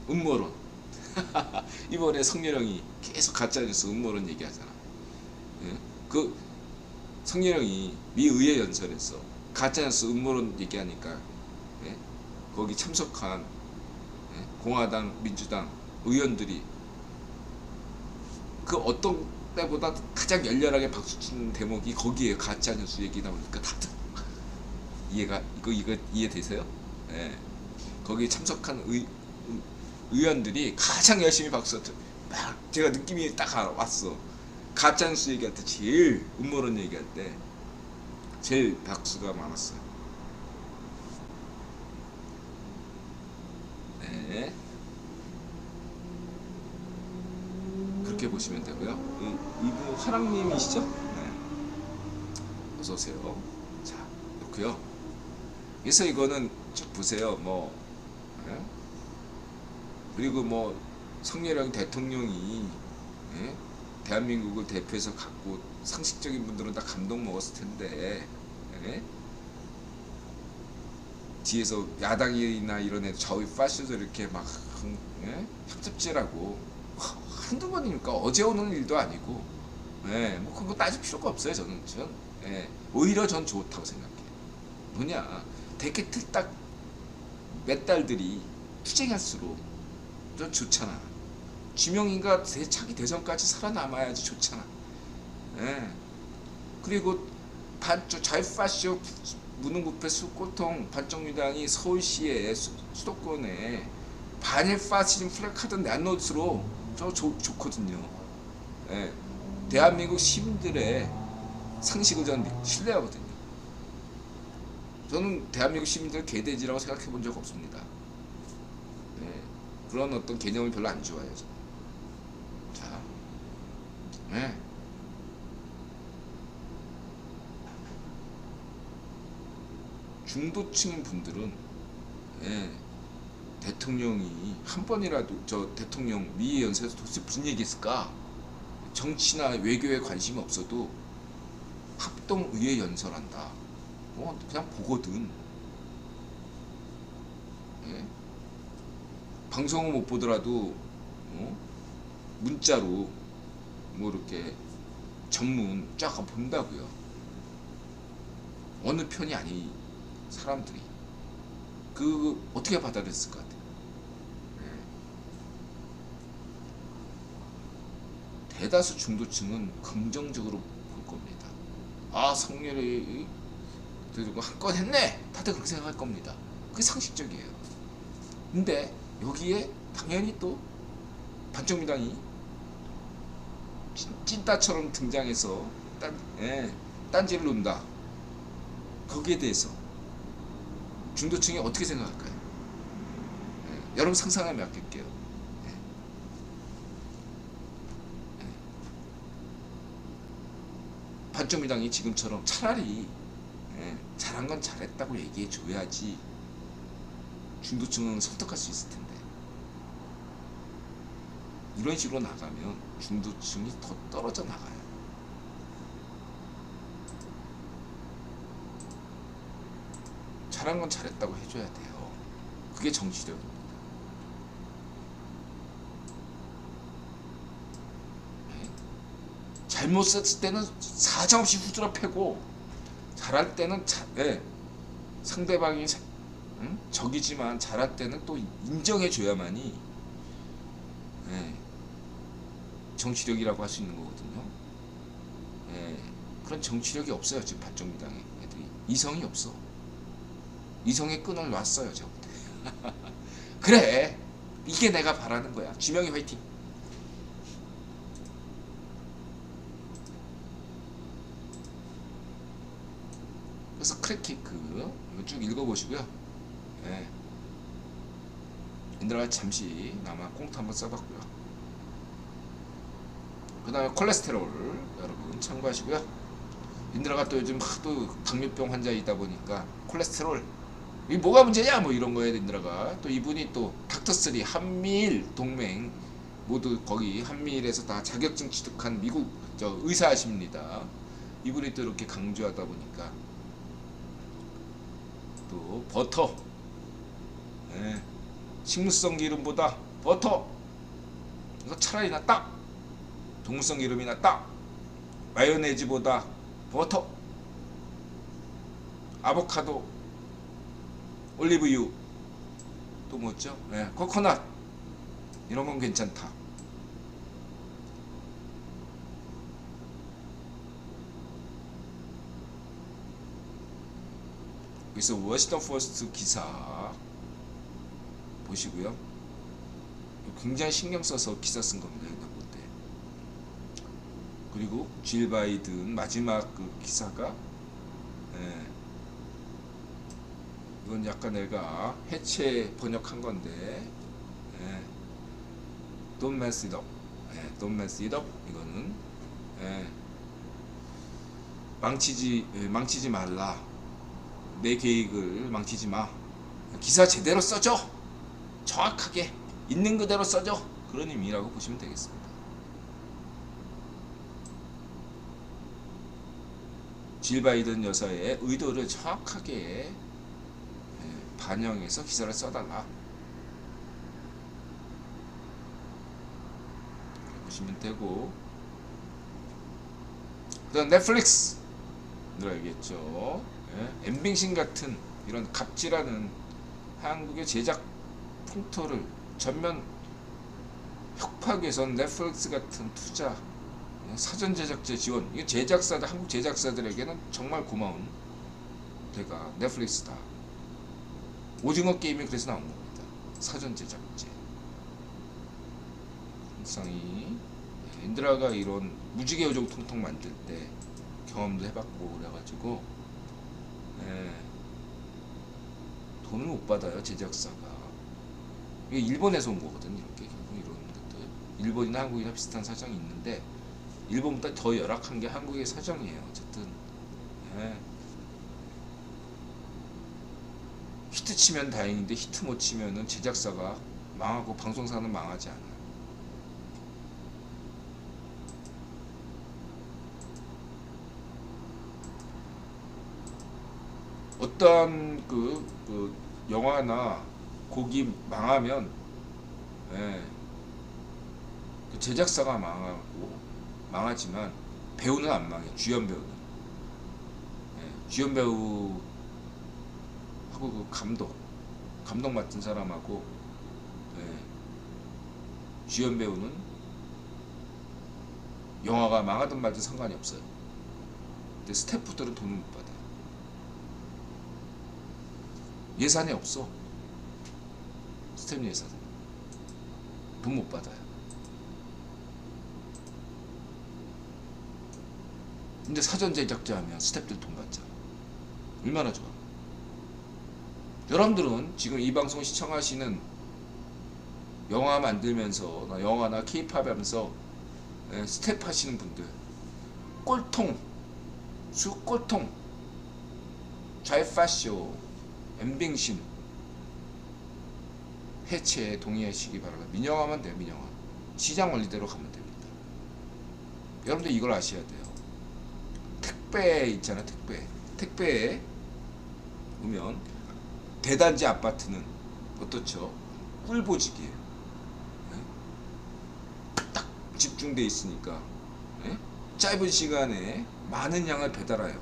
음모론. 이번에 성렬형이 계속 가짜뉴스, 음모론 얘기하잖아. 예? 그 성렬형이 미 의회 연설에서 가짜뉴스, 음모론 얘기하니까 예? 거기 참석한 예? 공화당, 민주당 의원들이 그 어떤 때보다 가장 열렬하게 박수치는 대목이 거기에 가짜뉴스 얘기 나오니까 다들 이거 이해되세요? 예. 거기 참석한 의원들이 가장 열심히 박수쳤죠. 막 제가 느낌이 딱 왔어. 가짜뉴스 얘기할 때 제일, 음모론 얘기할 때 제일 박수가 많았어요. 네. 그렇게 보시면 되고요. 이분 화랑님이시죠? 네. 어서 오세요. 자, 놓고요. 그래서 이거는 쭉 보세요. 뭐 예? 그리고 뭐 성렬형 대통령이 예? 대한민국을 대표해서 갖고 상식적인 분들은 다 감동 먹었을 텐데 예? 뒤에서 야당이나 이런 애들 좌우 파시들 이렇게 막 예? 협잡질하고 한두 번이니까 어제 오는 일도 아니고 예, 뭐 그거 따질 필요가 없어요. 저는 예, 오히려 전 좋다고 생각해요. 뭐냐 대개틀 딱 몇 달들이 투쟁할수록 좀 좋잖아. 지명인가 차기 대선까지 살아남아야지 좋잖아. 예. 그리고 자유파쇼 무능부패 수고통 반정유당이 서울시의 수도권에 반일 파시즘 플래카드 낸노트로 저 좋거든요. 예. 대한민국 시민들의 상식을 저는 신뢰하거든요. 저는 대한민국 시민들 개돼지라고 생각해 본 적 없습니다. 예. 그런 어떤 개념을 별로 안 좋아해요. 저는. 자, 예. 중도층인 분들은 예. 대통령이 한 번이라도 저 대통령 미 연설에서 도대체 무슨 얘기했을까? 정치나 외교에 관심이 없어도 합동의회 연설한다. 그냥 보거든. 예? 방송은 못 보더라도 문자로 뭐 이렇게 전문 쫙 본다고요. 어느 편이 아니 사람들이 그 어떻게 받아들였을 것 같아요. 예. 대다수 중도층은 긍정적으로 볼 겁니다. 아 성렬이 그리고 한 건 했네. 다들 그렇게 생각할 겁니다. 그게 상식적이에요. 근데 여기에 당연히 또 반정민당이 찐따처럼 등장해서 딴지를 논다. 거기에 대해서 중도층이 어떻게 생각할까요? 예, 여러분 상상에 맡길게요. 예. 예. 반정민당이 지금처럼 차라리 잘한 건 잘했다고 얘기해 줘야지 중도층은 설득할 수 있을 텐데 이런 식으로 나가면 중도층이 더 떨어져 나가요. 잘한 건 잘했다고 해줘야 돼요. 그게 정치력입니다. 네? 잘못했을 때는 사정없이 후드려 패고 잘할 때는 상대방이 적이지만 잘할 때는 또 인정해줘야만이 정치력이라고 할 수 있는 거거든요. 그런 정치력이 없어요. 지금 반정민당의 애들이 이성이 없어. 이성의 끈을 놨어요. 저 그래 이게 내가 바라는 거야. 주명이 화이팅. 그래서 크랙케이크 이거 쭉 읽어보시고요. 네. 인들아 잠시 나마 꽁트 한번 써봤고요. 그 다음에 콜레스테롤 여러분 참고하시고요. 인들아가 또 요즘 하도 당뇨병 환자이다 보니까 콜레스테롤 이 뭐가 문제냐 뭐 이런 거에 인들아가 또 이분이 또 닥터3 한미일 동맹 모두 거기 한미일에서 다 자격증 취득한 미국 의사십니다. 이분이 또 이렇게 강조하다 보니까 아보카도, 버터, 예, 식물성 기름보다 버터, 이거 차라리 낫다. 동물성 기름이 낫다. 마요네즈보다 버터, 아보카도, 올리브유, 또 뭐죠? 예, 코코넛, 이런 건 괜찮다. 그래서 워싱턴 포스트 기사 보시고요. 굉장히 신경 써서 기사 쓴 겁니다. 이거 볼 때. 그리고 질 바이든 마지막 그 기사가, 예, 이건 약간 내가 해체 번역한 건데, 예, Don't mess it up. 예, Don't mess it up. 이거는, 예, 망치지 말라. 내 계획을 망치지 마. 기사 제대로 써줘. 정확하게 있는 그대로 써줘. 그런 의미라고 보시면 되겠습니다. 질 바이든 여사의 의도를 정확하게 반영해서 기사를 써달라. 보시면 되고, 그다음 넷플릭스 늘 알겠죠. 예? 엠빙신 같은 이런 갑질하는 한국의 제작 풍토를 전면 혁파하기 위해서는 넷플릭스 같은 투자, 사전 제작자 지원, 이 제작사들, 한국 제작사들에게는 정말 고마운 데가 넷플릭스다. 오징어 게임이 그래서 나온 겁니다. 사전 제작제. 상이 인드라가 이런 무지개 요정 통통 만들 때 경험도 해봤고 그래가지고, 예, 돈을 못 받아요 제작사가. 이게 일본에서 온 거거든. 이렇게 결국 이런 것들 일본이나 한국이나 비슷한 사정이 있는데 일본보다 더 열악한 게 한국의 사정이에요. 어쨌든, 예, 히트 치면 다행인데 히트 못 치면은 제작사가 망하고 방송사는 망하지 않아요. 어떤 그 영화나 곡이 망하면, 예, 그 제작사가 망하지만 배우는 안 망해. 주연 배우는, 예, 주연 배우하고 그 감독 맡은 사람하고, 예, 주연 배우는 영화가 망하든 말든 상관이 없어요. 근데 스태프들은 돈을 못 받아요. 예산이 없어. 스텝 예산 돈 못 받아요. 근데 사전 제작자 하면 스텝들 돈 받잖아. 얼마나 좋아. 여러분들은 지금 이 방송 시청하시는 영화 만들면서, 영화나 케이팝 하면서 스텝 하시는 분들, 꼴통, 수꼴통, 좌이파쇼, 엠빙신 해체에 동의하시기 바랍니다. 민영화만 돼요. 민영화. 시장 원리대로 가면 됩니다. 여러분들 이걸 아셔야 돼요. 택배 있잖아요. 택배에 보면 대단지 아파트는 어떻죠? 꿀보직이에요. 딱 집중돼 있으니까, 짧은 시간에 많은 양을 배달해요.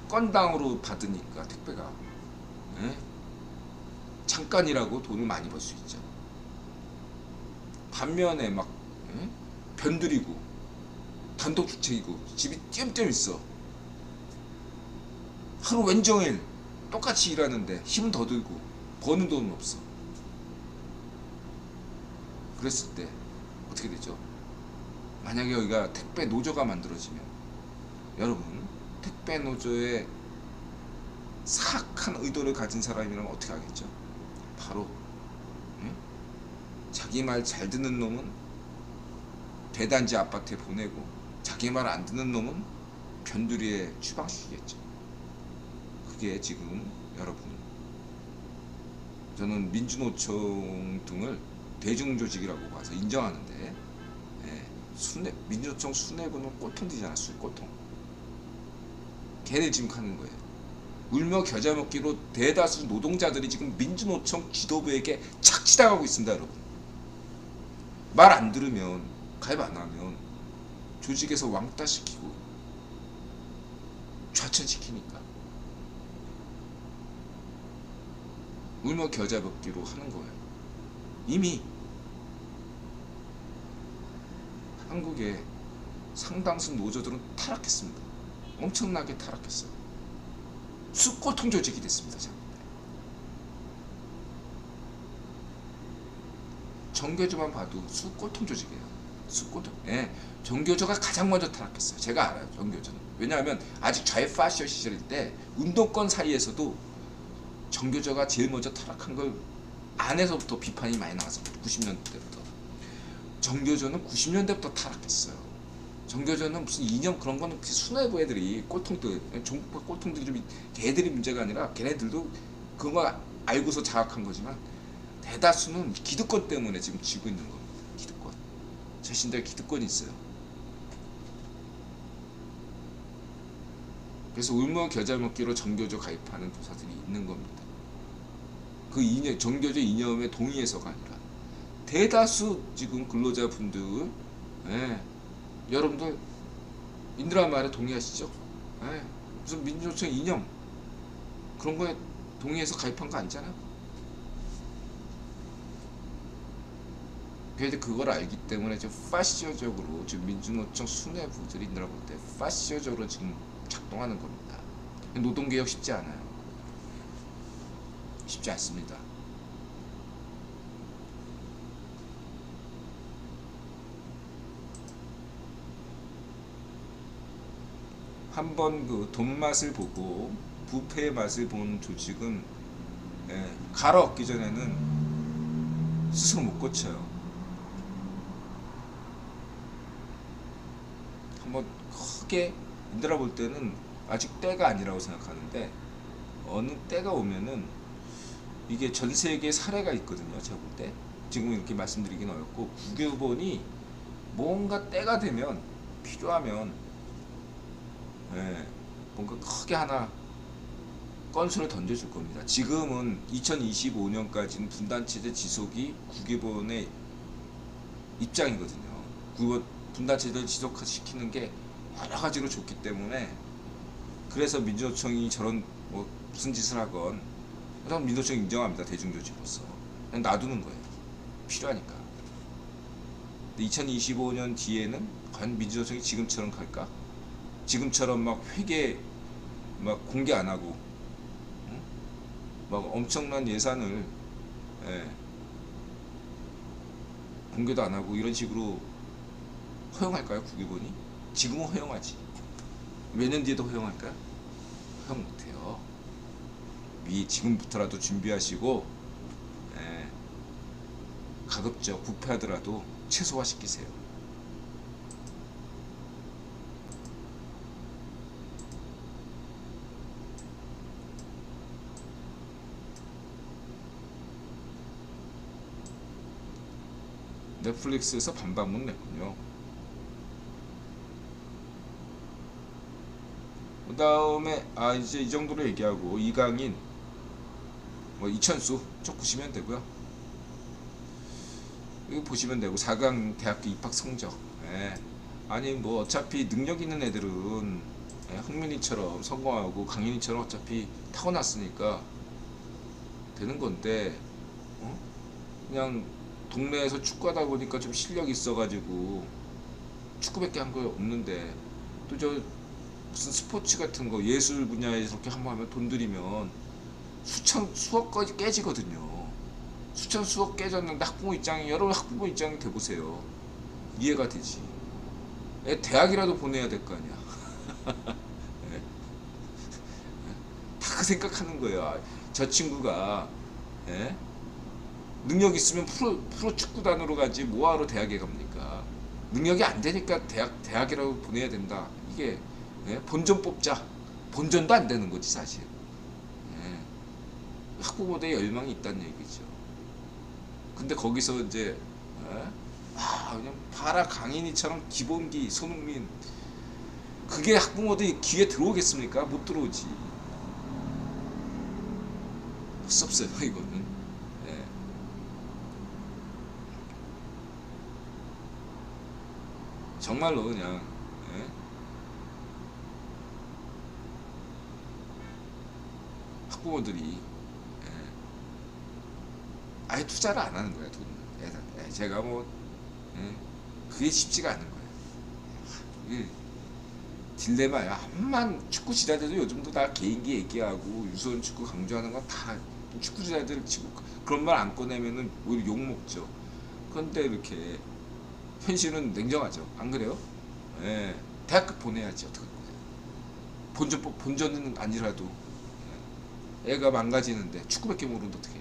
건당으로 받으니까 택배가, 잠깐이라고 돈을 많이 벌 수 있죠. 반면에 막 변두리고 단독주택이고 집이 띄엄띄엄 있어. 하루 왼종일 똑같이 일하는데 힘은 더 들고 버는 돈은 없어. 그랬을 때 어떻게 되죠? 만약에 여기가 택배 노조가 만들어지면, 여러분, 택배 노조의 사악한 의도를 가진 사람이라면 어떻게 하겠죠? 바로, 자기 말 잘 듣는 놈은 대단지 아파트에 보내고 자기 말 안 듣는 놈은 변두리에 추방시키겠죠. 그게 지금 여러분, 저는 민주노총 등을 대중조직이라고 봐서 인정하는데, 민주노총 수뇌부는 꼴통 되잖아. 꼴통. 걔네 지금 하는 거예요. 울며 겨자 먹기로 대다수 노동자들이 지금 민주노총 지도부에게 착취당하고 있습니다, 여러분. 말 안 들으면, 가입 안 하면 조직에서 왕따시키고 좌천시키니까 울며 겨자 먹기로 하는 거예요. 이미 한국의 상당수 노조들은 타락했습니다. 엄청나게 타락했어요. 수꼬통 조직이 됐습니다. 정교조만 봐도 수꼬통 조직이에요. 수꼬통. 예, 정교조가 가장 먼저 타락했어요. 제가 알아요, 정교조는. 왜냐하면 아직 좌파시오 시절일 때 운동권 사이에서도 정교조가 제일 먼저 타락한 걸 안에서부터 비판이 많이 나왔습니다. 90년대부터. 정교조는 90년대부터 타락했어요. 정교조는 무슨 이념 그런 거는 순회부 애들이 꼴통들, 종북파 꼴통들이 좀 걔들이 문제가 아니라 걔네들도 그런 거 알고서 자학한 거지만 대다수는 기득권 때문에 지금 지고 있는 겁니다. 기득권. 자신들 기득권이 있어요. 그래서 울며 겨자 먹기로 정교조 가입하는 도사들이 있는 겁니다. 그 이념, 정교조 이념에 동의해서가 아니라 대다수 지금 근로자분들, 예, 여러분들 인드라 말에 동의하시죠? 예, 무슨 민주노총 이념 그런 거에 동의해서 가입한 거 아니잖아요. 그래서 그걸 알기 때문에 지금 파시오적으로 지금 민주노총 수뇌부들이 인드라 볼 때 파시오적으로 지금 작동하는 겁니다. 노동개혁 쉽지 않아요. 쉽지 않습니다. 한번 그 돈 맛을 보고 부패의 맛을 본 조직은, 예, 갈아엎기 전에는 스스로 못 고쳐요. 한번 크게 인드라 볼 때는 아직 때가 아니라고 생각하는데 어느 때가 오면은 이게 전 세계에 사례가 있거든요. 제가 볼 때 지금 이렇게 말씀드리긴 어렵고 국유본이 뭔가 때가 되면 필요하면, 예, 뭔가 크게 하나 건수를 던져줄 겁니다. 지금은 2025년까지는 분단체제 지속이 국유본의 입장이거든요. 분단체제를 지속시키는 게 여러 가지로 좋기 때문에 그래서 민주노총이 저런 뭐 무슨 짓을 하건 그럼 민주노총 인정합니다. 대중조직으로서 그냥 놔두는 거예요. 필요하니까. 근데 2025년 뒤에는 과연 민주노총이 지금처럼 갈까? 지금처럼 막 회계 막 공개 안 하고, 응? 막 엄청난 예산을, 예, 공개도 안 하고 이런 식으로 허용할까요? 국유본이? 지금은 허용하지. 몇 년 뒤에도 허용할까요? 허용 못해요. 지금부터라도 준비하시고, 예, 가급적 부패하더라도 최소화시키세요. 넷플릭스에서 반반문 냈군요. 그 다음에 이제 이 정도로 얘기하고 이강인, 뭐 이천수 쭉 보시면 되고요. 이거 보시면 되고 4강 대학교 입학 성적, 예. 아니 뭐 어차피 능력 있는 애들은, 예, 흥민이처럼 성공하고 강인이처럼 어차피 타고났으니까 되는 건데, 그냥 동네에서 축구하다 보니까 좀 실력이 있어가지고 축구밖에 한 거 없는데 또 저 무슨 스포츠 같은 거 예술 분야에 저렇게 한번 하면 돈 들이면 수억 까지 깨지거든요. 수억 깨졌는데 학부모 입장이, 여러분 학부모 입장이 돼보세요. 이해가 되지. 대학이라도 보내야 될 거 아니야. 네. 다 그 생각하는 거예요. 저 친구가, 예? 능력 있으면 프로 축구단으로 가지 뭐하러 대학에 갑니까? 능력이 안 되니까 대학이라고 보내야 된다. 이게, 예? 본전 뽑자. 본전도 안 되는 거지 사실. 예. 학부모대에 열망이 있다는 얘기죠. 근데 거기서 이제, 예? 그냥 봐라 강인이처럼 기본기 손흥민, 그게 학부모들이 귀에 들어오겠습니까? 못 들어오지. 할 수 없어요 이거는. 예. 정말로 그냥 예? 학부모들이 예, 아예 투자를 안 하는 거야 돈을. 예, 제가 뭐 예, 그게 쉽지가 않은 거예요. 이게 딜레마야. 암만 축구 지도자들도 요즘도 다 개인기 얘기하고 유소년 축구 강조하는 건 다 축구 지도자들 치고 그런 말 안 꺼내면은 오히려 욕 먹죠. 그런데 이렇게 현실은 냉정하죠. 안 그래요? 예, 대학교 보내야지 어떻게 본전은 아니라도 예, 애가 망가지는데 축구밖에 모르는데 어떻게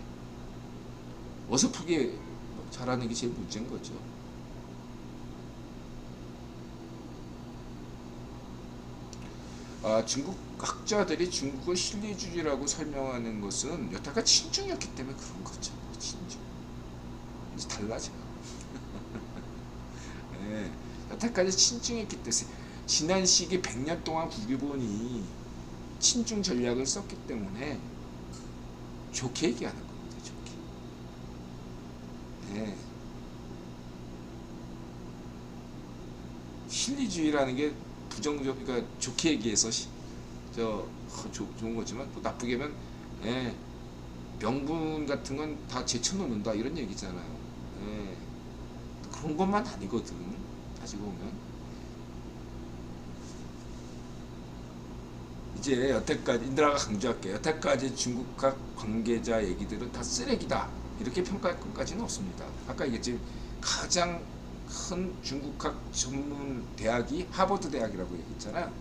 어설프게 잘하는 게 제일 문제인 거죠. 중국 학자들이 중국을 신리주의라고 설명하는 것은 여태까지 친중이었기 때문에 그런 거죠. 친중. 이제 달라져요. 예, 여태까지 친중했기 때문에 지난 시기 100년 동안 국일본이 친중 전략을 썼기 때문에 좋게 얘기하는 겁니다. 좋게. 예. 신리주의라는 게 부정적, 그러니까 좋게 얘기해서 좋은 거지만 또 나쁘게 하면 예, 명분 같은 건 다 제쳐놓는다 이런 얘기잖아요. 예, 그런 것만 아니거든. 따지고 보면 이제 여태까지 인드라가 강조할게. 여태까지 중국학 관계자 얘기들은 다 쓰레기다 이렇게 평가할 것까지는 없습니다. 아까 얘기했지 가장 큰 중국학 전문 대학이 하버드 대학이라고 얘기했잖아요.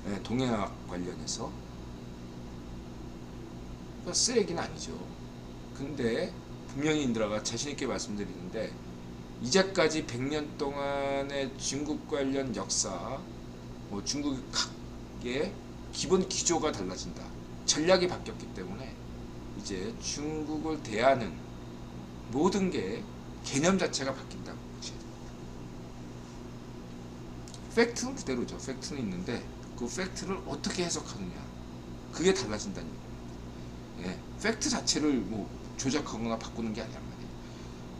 네, 동양학 관련해서. 그러니까 쓰레기는 아니죠. 근데 분명히 인드라가 자신있게 말씀드리는데 이제까지 100년 동안의 중국 관련 역사, 뭐 중국학의 기본 기조가 달라진다. 전략이 바뀌었기 때문에 이제 중국을 대하는 모든 게 개념 자체가 바뀐다고. 팩트는 그대로죠. 팩트는 있는데 그 팩트를 어떻게 해석하느냐 그게 달라진다는 얘기입니다. 예, 팩트 자체를 뭐 조작하거나 바꾸는 게 아니란 말이에요.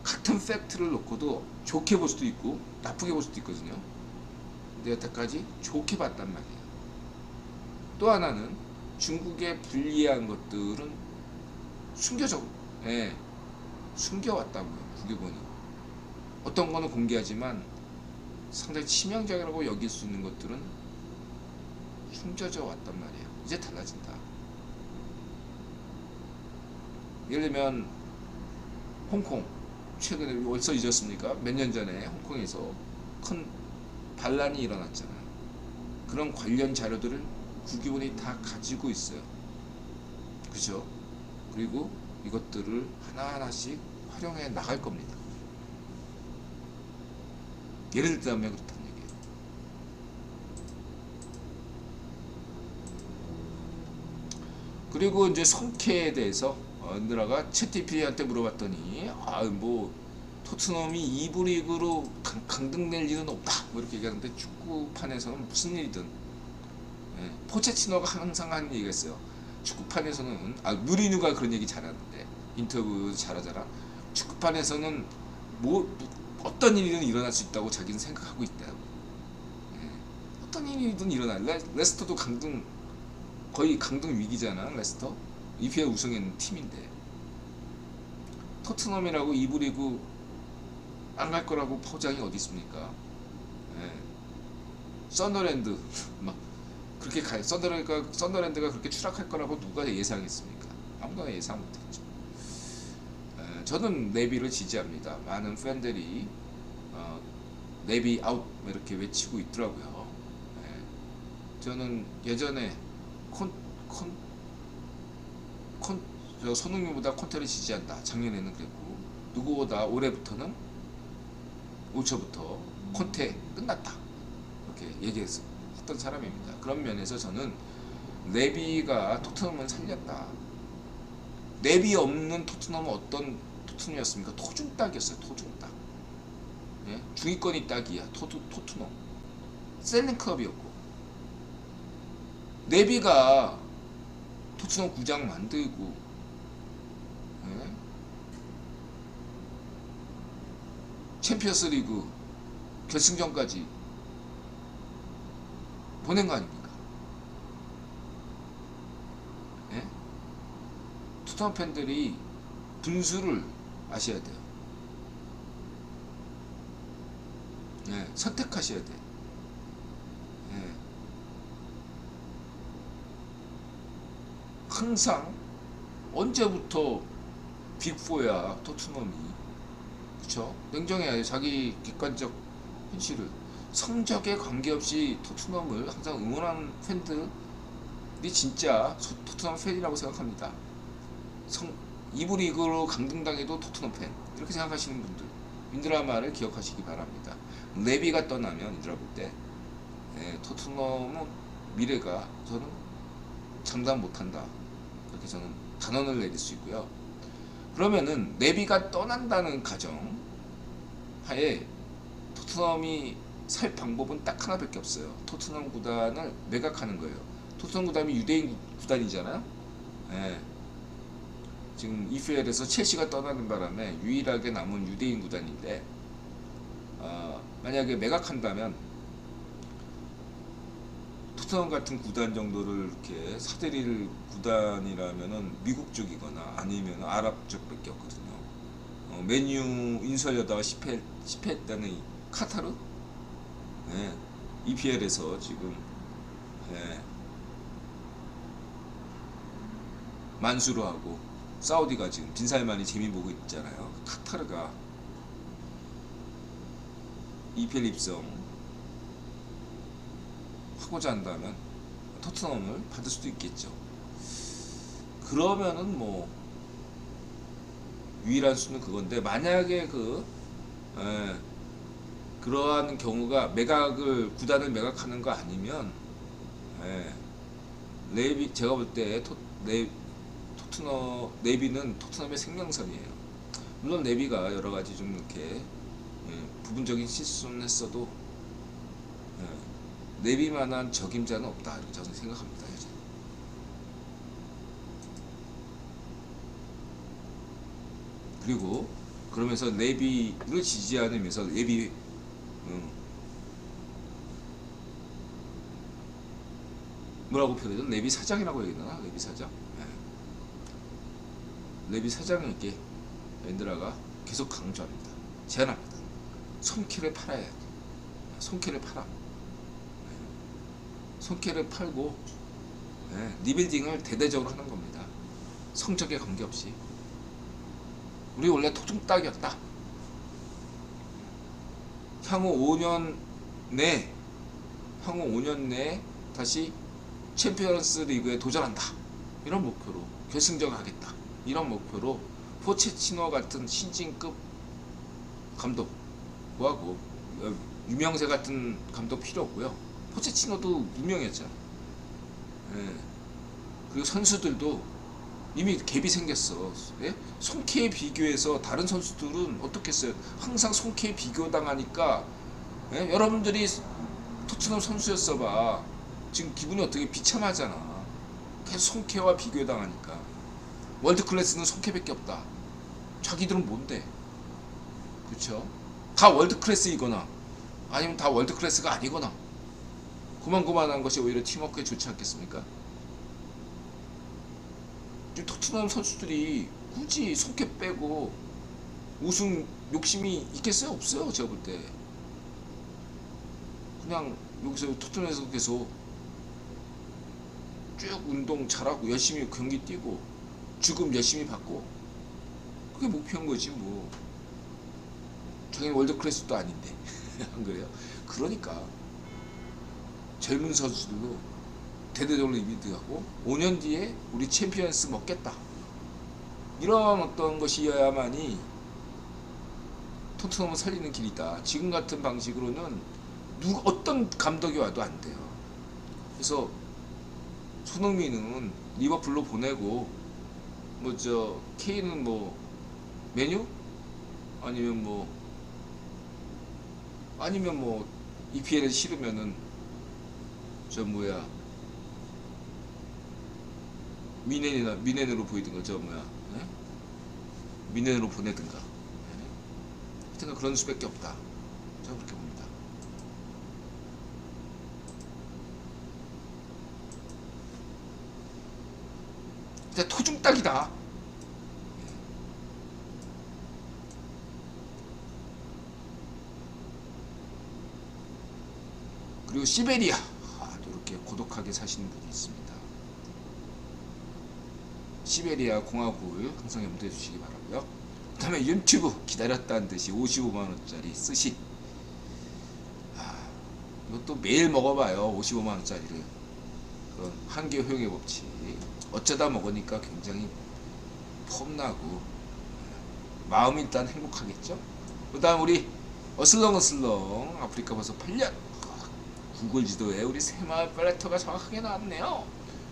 같은 팩트를 놓고도 좋게 볼 수도 있고 나쁘게 볼 수도 있거든요. 근데 여태까지 좋게 봤단 말이에요. 또 하나는 중국에 불리한 것들은 예, 숨겨왔다고요. 국유본이 어떤 거는 공개하지만 상당히 치명적이라고 여길 수 있는 것들은 숨겨져 왔단 말이에요. 이제 달라진다. 예를 들면 홍콩 최근에 벌써 잊었습니까? 몇 년 전에 홍콩에서 큰 반란이 일어났잖아요. 그런 관련 자료들을 국유본이 다 가지고 있어요. 그죠? 그리고 이것들을 하나하나씩 활용해 나갈 겁니다. 예를 들자면 그렇다는 얘기예요. 그리고 이제 성캐에 대해서 은드라가 챗GPT한테 물어봤더니 뭐 토트넘이 2부 리그로 강등될 일은 없다 뭐 이렇게 얘기하는데 축구판에서는 무슨 일이든 예, 포체티노가 항상 하는 얘기가 있어요. 축구판에서는 무리뉴가 그런 얘기 잘하는데 인터뷰 잘하잖아. 축구판에서는 뭐 어떤 일이든 일어날 수 있다고 자기는 생각하고 있대요. 예. 어떤 일이든 일어나. 레스터도 거의 강등 위기잖아. 레스터 EPL 우승했는 팀인데 토트넘이라고 2부 리그 안 갈 거라고 포장이 어디 있습니까? 예. 썬더랜드 막 그렇게 썬더랜드가 그렇게 추락할 거라고 누가 예상했습니까? 아무도 예상 못했죠. 저는 네비를 지지합니다. 많은 팬들이 네비 아웃 이렇게 외치고 있더라고요. 저는 예전에 저 손흥민보다 콘테를 지지한다. 작년에는 그랬고 누구보다 올해부터는 5초부터 콘테 끝났다. 이렇게 얘기했던 사람입니다. 그런 면에서 저는 네비가 토트넘을 살렸다. 네비 없는 토트넘은 어떤 토트넘이었습니까? 토중딱이었어요. 토중딱. 예? 중위권이 딱이야. 토트넘. 셀링클럽이었고 네비가 토트넘 구장 만들고 예? 챔피언스 리그 결승전까지 보낸 거 아닙니까? 예? 토트넘 팬들이 분수를 아셔야 돼요. 예, 선택하셔야 돼. 예. 항상 언제부터 빅4야 토트넘이. 그쵸? 냉정해야 자기 객관적 현실을. 성적에 관계없이 토트넘을 항상 응원하는 팬들이 진짜 토트넘 팬이라고 생각합니다. 2부 리그로 강등당해도 토트넘 팬 이렇게 생각하시는 분들 윈드라마를 기억하시기 바랍니다. 레비가 떠나면 윈드라 볼때 토트넘은 미래가 저는 장담 못한다 이렇게 저는 단언을 내릴 수 있고요. 그러면은 레비가 떠난다는 가정 하에 토트넘이 살 방법은 딱 하나밖에 없어요. 토트넘 구단을 매각하는 거예요. 토트넘 구단이 유대인 구단이잖아요. 예. 지금 EPL에서 첼시가 떠나는 바람에 유일하게 남은 유대인 구단인데 만약에 매각한다면 토트넘 같은 구단 정도를 이렇게 사들일 구단이라면은 미국 쪽이거나 아니면 아랍 쪽밖에 없거든요. 맨유 인수하려다가 실패했다는 카타르? 네. EPL에서 지금 만수르 하고 사우디가 지금 빈살만이 재미 보고 있잖아요. 카타르가 EPL 입성 하고자 한다면 토트넘을 받을 수도 있겠죠. 그러면은 뭐 유일한 수는 그건데 만약에 그러한 경우가 구단을 매각하는 거 아니면 레비 제가 볼 때 네비는 토트넘의 생명선이에요. 물론 네비가 여러 가지 좀 이렇게 부분적인 실수는 했어도 네비만한 적임자는 없다 이렇게 저는 생각합니다. 여전히. 그리고 그러면서 네비를 지지하는 면서 네비 뭐라고 표현해요? 네비 사장이라고 해야 되나? 네비 사장? 네비 사장에게 웬드라가 계속 강조합니다. 제안합니다. 손키를 팔아야 돼. 손키를 팔아. 손키를 팔고 리빌딩을 대대적으로 하는 겁니다. 성적에 관계없이. 우리 원래 토종닭이었다. 향후 5년 내에 다시 챔피언스 리그에 도전한다. 이런 목표로 결승전 하겠다. 이런 목표로 포체티노 같은 신진급 감독 구하고 유명세 같은 감독 필요 없고요. 포체티노도 유명했잖아. 그리고 선수들도 이미 갭이 생겼어. 손키에 비교해서 다른 선수들은 어떻겠어요? 항상 손키에 비교당하니까 여러분들이 토트넘 선수였어봐. 지금 기분이 어떻게 비참하잖아. 계속 손키와 비교당하니까. 월드 클래스는 손키밖에 없다. 자기들은 뭔데? 그렇죠? 다 월드 클래스이거나 아니면 다 월드 클래스가 아니거나 고만고만한 것이 오히려 팀워크에 좋지 않겠습니까? 토트넘 선수들이 굳이 손캐 빼고 우승 욕심이 있겠어요? 없어요. 제가 볼 때 그냥 여기서 토트넘에서 계속 쭉 운동 잘하고 열심히 경기 뛰고 주금 열심히 받고 그게 목표인 거지 뭐. 자기는 월드 클래스도 아닌데 안 그래요? 그러니까 젊은 선수들도 대대적으로 리빌드하고 5년 뒤에 우리 챔피언스 먹겠다. 이런 어떤 것이어야만이 토트넘을 살리는 길이다. 지금 같은 방식으로는 어떤 감독이 와도 안 돼요. 그래서 손흥민은 리버풀로 보내고 케인은 메뉴? 아니면 EPL에 싫으면은 미넨으로 보이던 거 네? 민원으로 보내든가. 하여튼 그런 수밖에 없다. 저는 그렇게 봅니다. 근데 토중 딱이다. 그리고 시베리아, 또 이렇게 고독하게 사시는 분이 있습니다. 시베리아 공화국을 항상 염두해 주시기 바라고요. 그 다음에 유튜브 기다렸다는 듯이 55만원짜리 스시. 이것도 매일 먹어봐요. 55만원짜리를. 그런 한계 효용의 법칙. 어쩌다 먹으니까 굉장히 폼나고 마음이 일단 행복하겠죠. 그 다음 우리 어슬렁어슬렁 아프리카 버섯 8년 구글 지도에 우리 새마을 팔레터가 정확하게 나왔네요.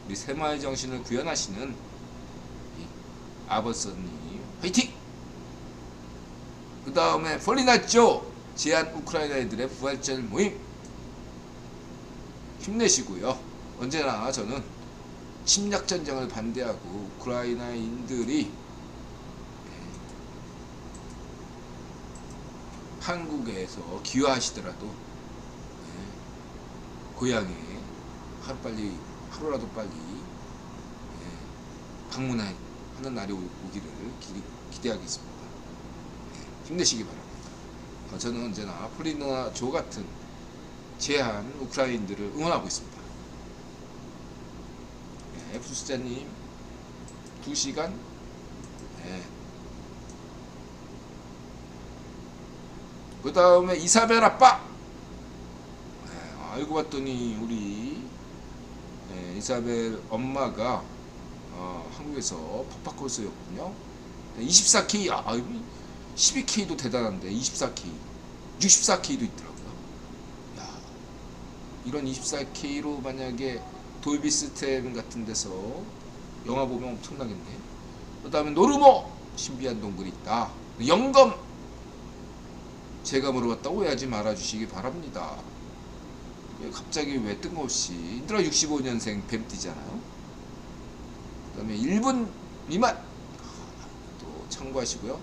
우리 새마을 정신을 구현하시는 아버서님 화이팅! 그 다음에 폴리나쪼 제한 우크라이나인들의 부활절 모임 힘내시고요. 언제나 저는 침략전쟁을 반대하고 우크라이나인들이 한국에서 귀화하시더라도 고향에 하루라도 빨리 방문하는 날이 오기를 기대하겠습니다. 힘내시기 바랍니다. 저는 언제나 폴리나쪼 같은 제한 우크라이나인들을 응원하고 있습니다. F수자님 2시간. 그 다음에 이사벨 아빠. 알고 봤더니 우리 이사벨 엄마가 한국에서 법학코스였군요. 24K, 12K도 대단한데 24K, 64K도 있더라고요. 야, 이런 24K로 만약에 돌비 시스템 같은 데서 영화 보면 엄청나겠네. 그 다음에 노르모 신비한 동굴이 있다. 영검 제가 물어봤다고 오해하지 말아주시기 바랍니다. 갑자기 왜 뜬금없이 인드라 65년생 뱀띠잖아요. 그 다음에 1분 미만 또 참고하시고요.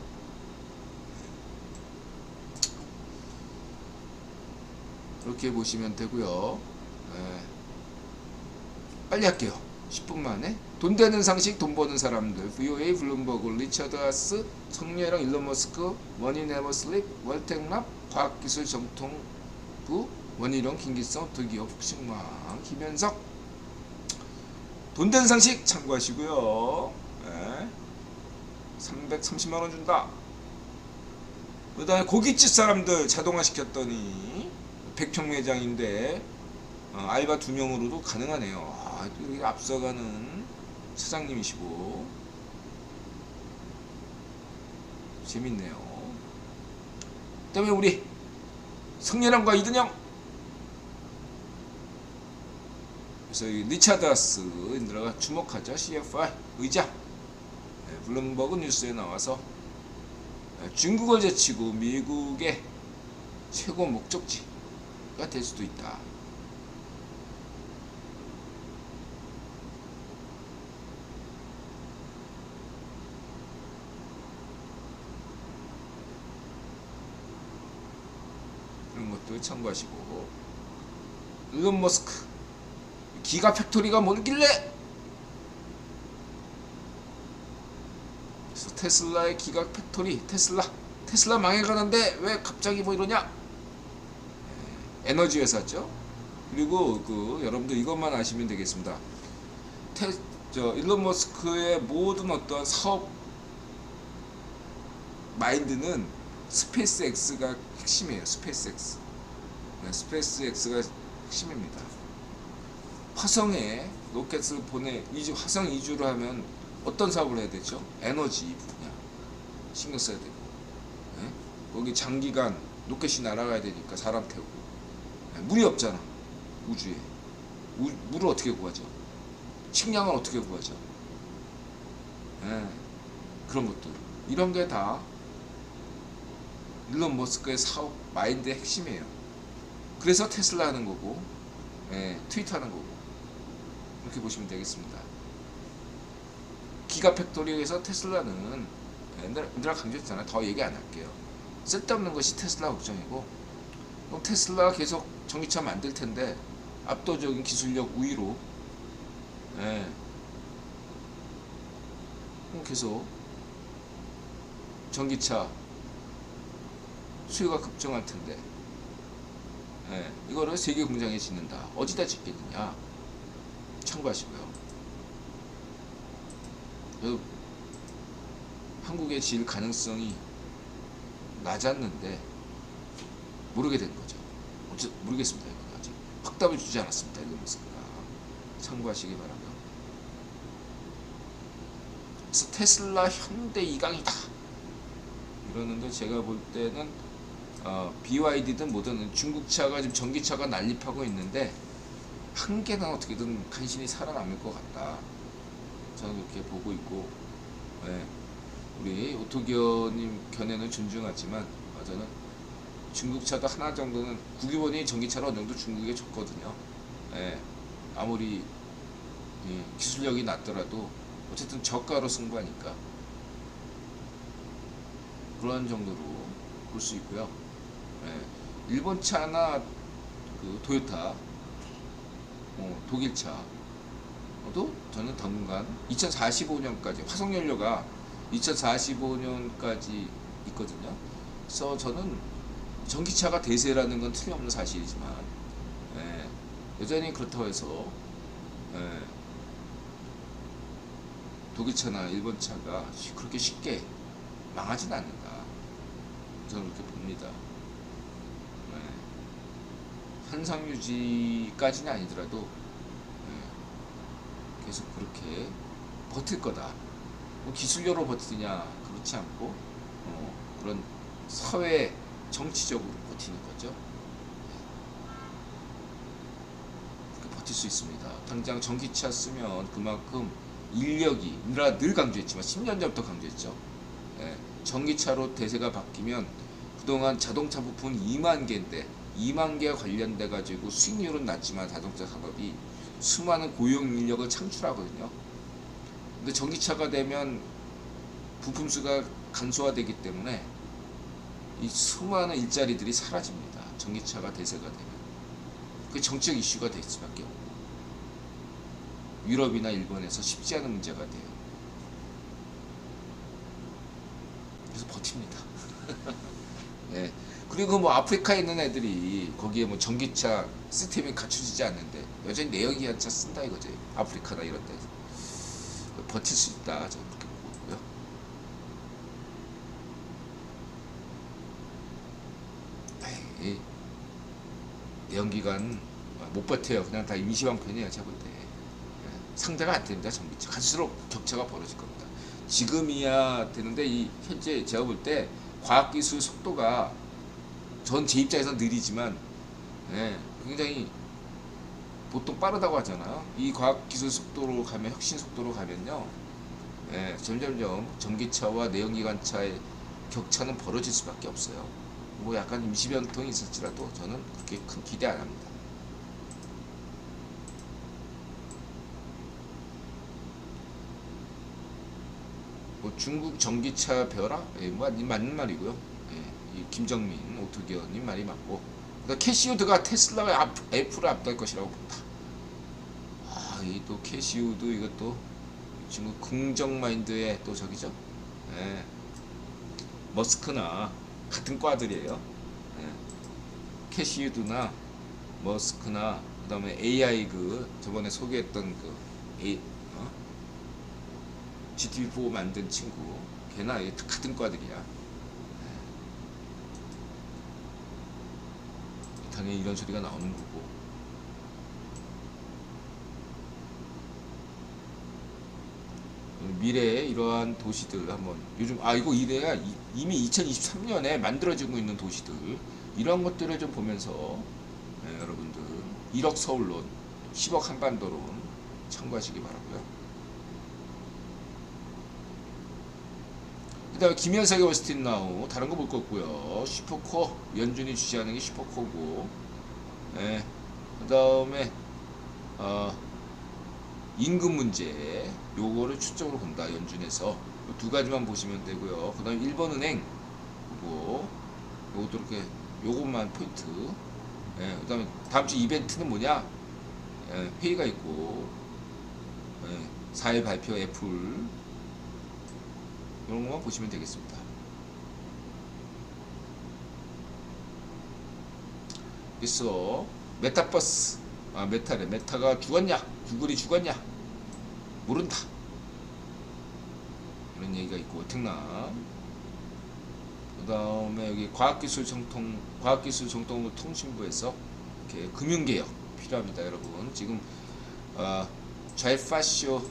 그렇게 보시면 되고요. 빨리 할게요. 10분 만에. 돈 되는 상식, 돈 버는 사람들. VOA, 블룸버그, 리처드 하스, 성렬형, 일론 머스크, 머니 네버 슬립, 월텍랍, 과학기술 정통부, 원희룡, 김기성, 득이업, 푹신망, 김현석. 돈 되는 상식 참고하시고요. 330만원 준다. 그 다음에 고깃집 사람들 자동화 시켰더니 백평매장인데 알바 2명으로도 가능하네요. 여기 앞서가는 사장님이시고 재밌네요. 그 다음에 우리 성렬형과 이든영. 그래서 이 리차드 하스인들가 주목하죠. CFR 의자. 블룸버그 뉴스에 나와서 중국을 제치고 미국의 최고 목적지가 될 수도 있다. 그런 것도 참고하시고. 일론 머스크 기가 팩토리가 뭐길래? 그래서 테슬라의 기가 팩토리. 테슬라 망해가는데 왜 갑자기 뭐 이러냐? 에너지 회사죠. 그리고 여러분들 이것만 아시면 되겠습니다. 일론 머스크의 모든 어떤 사업 마인드는 스페이스X가 핵심이에요. 스페이스X가 핵심입니다. 화성에 로켓을 화성 이주를 하면 어떤 사업을 해야 되죠? 에너지 분야 신경 써야 되고, 거기 장기간 로켓이 날아가야 되니까 사람 태우고, 물이 없잖아. 우주에 물을 어떻게 구하죠? 식량을 어떻게 구하죠? 그런 것들, 이런 게 다 일론 머스크의 사업 마인드의 핵심이에요. 그래서 테슬라 하는 거고, 트위터 하는 거고, 이렇게 보시면 되겠습니다. 기가 팩토리에서 테슬라는 내가 강조했잖아. 더 얘기 안 할게요. 쓸데없는 것이 테슬라 걱정이고, 그럼 테슬라가 계속 전기차 만들 텐데 압도적인 기술력 우위로, 예, 그럼 계속 전기차 수요가 급증할 텐데, 예, 이거를 세계 공장에 짓는다. 어디다 짓겠느냐? 참고하시고요. 한국에 질 가능성이 낮았는데 모르게 된 거죠. 모르겠습니다. 이건 아직 확답을 주지 않았습니다. 일론 머스크가. 참고하시기 바라고요. 그래서 테슬라, 현대, 이강이다 이러는데, 제가 볼 때는 BYD든 뭐든 중국차가 지금 전기차가 난립하고 있는데 한 개는 어떻게든 간신히 살아남을 것 같다. 저는 그렇게 보고 있고, 예, 우리 오토기어님 견해는 존중하지만 저는 중국차도 하나 정도는, 국유원이 전기차를 어느 정도 중국에 줬거든요. 예, 아무리 기술력이 낮더라도 어쨌든 저가로 승부하니까 그런 정도로 볼 수 있고요. 예, 일본 차나 그 토요타, 독일차도 저는 당분간 2045년까지 화석연료가 2045년까지 있거든요. 그래서 저는 전기차가 대세라는 건 틀림없는 사실이지만, 예, 여전히 그렇다고 해서, 예, 독일차나 일본차가 그렇게 쉽게 망하진 않는다. 저는 그렇게 봅니다. 예, 현상 유지까지는 아니더라도, 예, 계속 그렇게 버틸 거다. 뭐 기술력으로 버티냐? 그렇지 않고 그런 사회 정치적으로 버티는 거죠. 그렇게 버틸 수 있습니다. 당장 전기차 쓰면 그만큼 인력이, 늘 강조했지만 10년 전부터 강조했죠. 예, 전기차로 대세가 바뀌면 그동안 자동차 부품은 2만 개인데 2만 개와 관련돼 가지고 수익률은 낮지만 자동차 산업이 수많은 고용 인력을 창출하거든요. 근데 전기차가 되면 부품 수가 간소화되기 때문에 이 수많은 일자리들이 사라집니다. 전기차가 대세가 되면. 그게 정책 이슈가 될 수밖에 없고, 유럽이나 일본에서 쉽지 않은 문제가 돼요. 그래서 버팁니다. 네. 그리고 뭐 아프리카에 있는 애들이 거기에 뭐 전기차 시스템이 갖춰지지 않는데 여전히 내연기관차 쓴다 이거지. 아프리카나 이런 데서 버틸 수 있다. 저는 그렇게 보고요. 에이, 내연기관 못 버텨요. 그냥 다 임시방편이에요. 제가 볼 때. 상대가 안 됩니다. 전기차. 갈수록 격차가 벌어질 겁니다. 지금이야 되는데, 이 현재 제가 볼 때 과학기술 속도가, 전 제 입장에서 느리지만, 예, 굉장히 보통 빠르다고 하잖아요. 이 과학기술 속도로 가면, 혁신 속도로 가면요, 예, 점점점 전기차와 내연기관차의 격차는 벌어질 수밖에 없어요. 뭐 약간 임시변통이 있을지라도 저는 그렇게 큰 기대 안 합니다. 뭐 중국 전기차 배워라? 예, 뭐 맞는 말이고요. 예, 이 김정민 오토기어님 말이 맞고, 그러니까 캐시우드가 테슬라가 애플을 앞설 것이라고 본다. 이 또 캐시우드, 이것도 중국 긍정 마인드의 또 저기죠. 예, 머스크나 같은 과들이에요. 예, 캐시우드나 머스크나 그다음에 AI, 그 저번에 소개했던 그 GTV4 만든 친구, 걔나 같은 과들이야. 당연히 이런 소리가 나오는 거고. 미래에 이러한 도시들 한번, 요즘 이거 이래야 이미 2023년에 만들어지고 있는 도시들, 이런 것들을 좀 보면서, 네, 여러분들 1억 서울론, 10억 한반도론 참고하시기 바라고요. 그 다음에 김현석의 워스틴 나우, 다른 거 볼 거 없고요. 슈퍼코어, 연준이 주시하는 게 슈퍼코어고, 예, 그 다음에 임금 문제 요거를 초점으로 본다. 연준에서 두 가지만 보시면 되고요. 그 다음에 1번 은행 요것도 이렇게 요것만 포인트. 예, 그 다음에 다음 주 이벤트는 뭐냐? 예, 회의가 있고, 예, 4일 발표 애플 이런 것만 보시면 되겠습니다. 그래서 메타버스, 메타래. 메타가 죽었냐? 구글이 죽었냐? 모른다. 이런 얘기가 있고, 택남. 그 다음에 여기 과학기술정통통신부에서 이렇게 금융개혁 필요합니다, 여러분. 지금 좌파쇼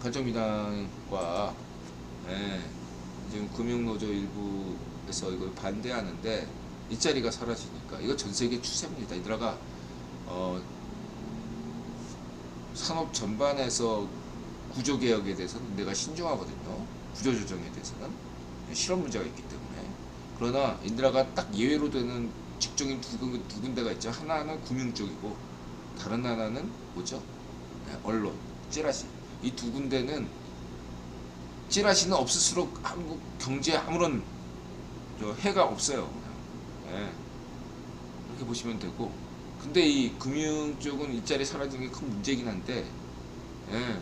가정민당과 지금 금융노조 일부에서 이걸 반대하는데 일자리가 사라지니까 이거 전 세계 추세입니다. 이들아가 산업 전반에서 구조개혁에 대해서는 내가 신중하거든요. 구조조정에 대해서는 실업 문제가 있기 때문에. 그러나 인드라가 딱 예외로 되는 직종인 두 군데가 있죠. 하나는 금융 쪽이고 다른 하나는 뭐죠? 언론, 찌라시. 이 두 군데는 찌라시는 없을수록 한국 경제에 아무런 해가 없어요. 이렇게 보시면 되고, 근데 이 금융 쪽은 일자리 사라지는 게 큰 문제긴 한데,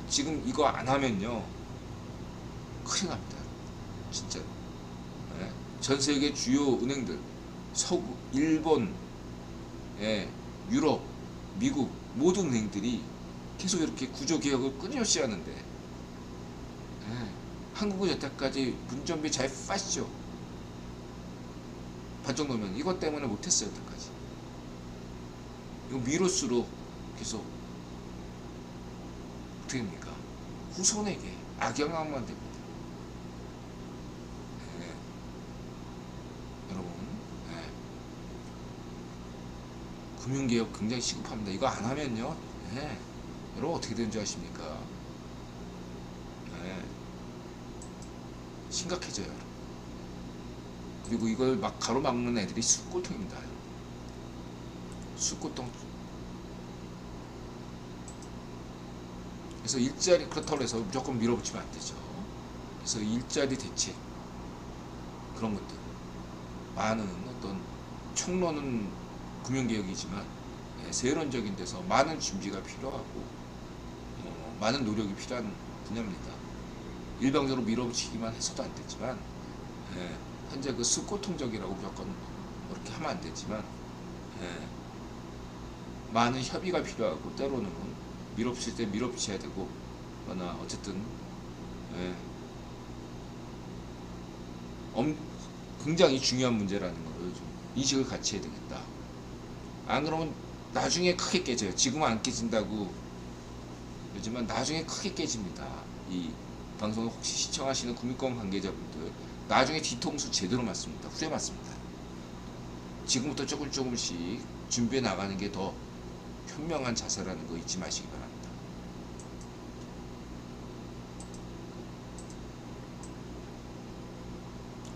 지금 이거 안 하면요 큰일 납니다. 진짜. 전 세계 주요 은행들, 서구, 일본, 유럽, 미국 모든 은행들이 계속 이렇게 구조개혁을 끊임없이 하는데, 한국은 여태까지 운전비 잘 빠시죠. 반쪽 놓으면 이것 때문에 못했어요. 여태까지. 이거 미로수로 계속 어떻게 됩니까? 후손에게 악영향만 됩니다. 여러분, 금융개혁 굉장히 시급합니다. 이거 안 하면요, 여러분 어떻게 되는 줄 아십니까? 심각해져요. 여러분. 그리고 이걸 막 가로막는 애들이 숫골통입니다. 숫골통. 그래서 일자리, 그렇다고 해서 무조건 밀어붙이면 안 되죠. 그래서 일자리 대책, 그런 것들. 많은 어떤 총론은 금융개혁이지만, 세론적인 데서 많은 준비가 필요하고, 많은 노력이 필요한 분야입니다. 일방적으로 밀어붙이기만 해서도 안 되지만, 현재 그 숫골통적이라고 무조건 그렇게 하면 안 되지만, 많은 협의가 필요하고, 때로는 밀어붙일 때 밀어붙여야 되고, 그러나 어쨌든 굉장히 중요한 문제라는 것을 좀 인식을 같이 해야 되겠다. 안 그러면 나중에 크게 깨져요. 지금은 안 깨진다고 그러지만 나중에 크게 깨집니다. 이 방송을 혹시 시청하시는 국민권 관계자분들, 나중에 뒤통수 제대로 맞습니다. 후에 맞습니다. 지금부터 조금씩 준비해 나가는 게 더 현명한 자세라는 거 잊지 마시기 바랍니다.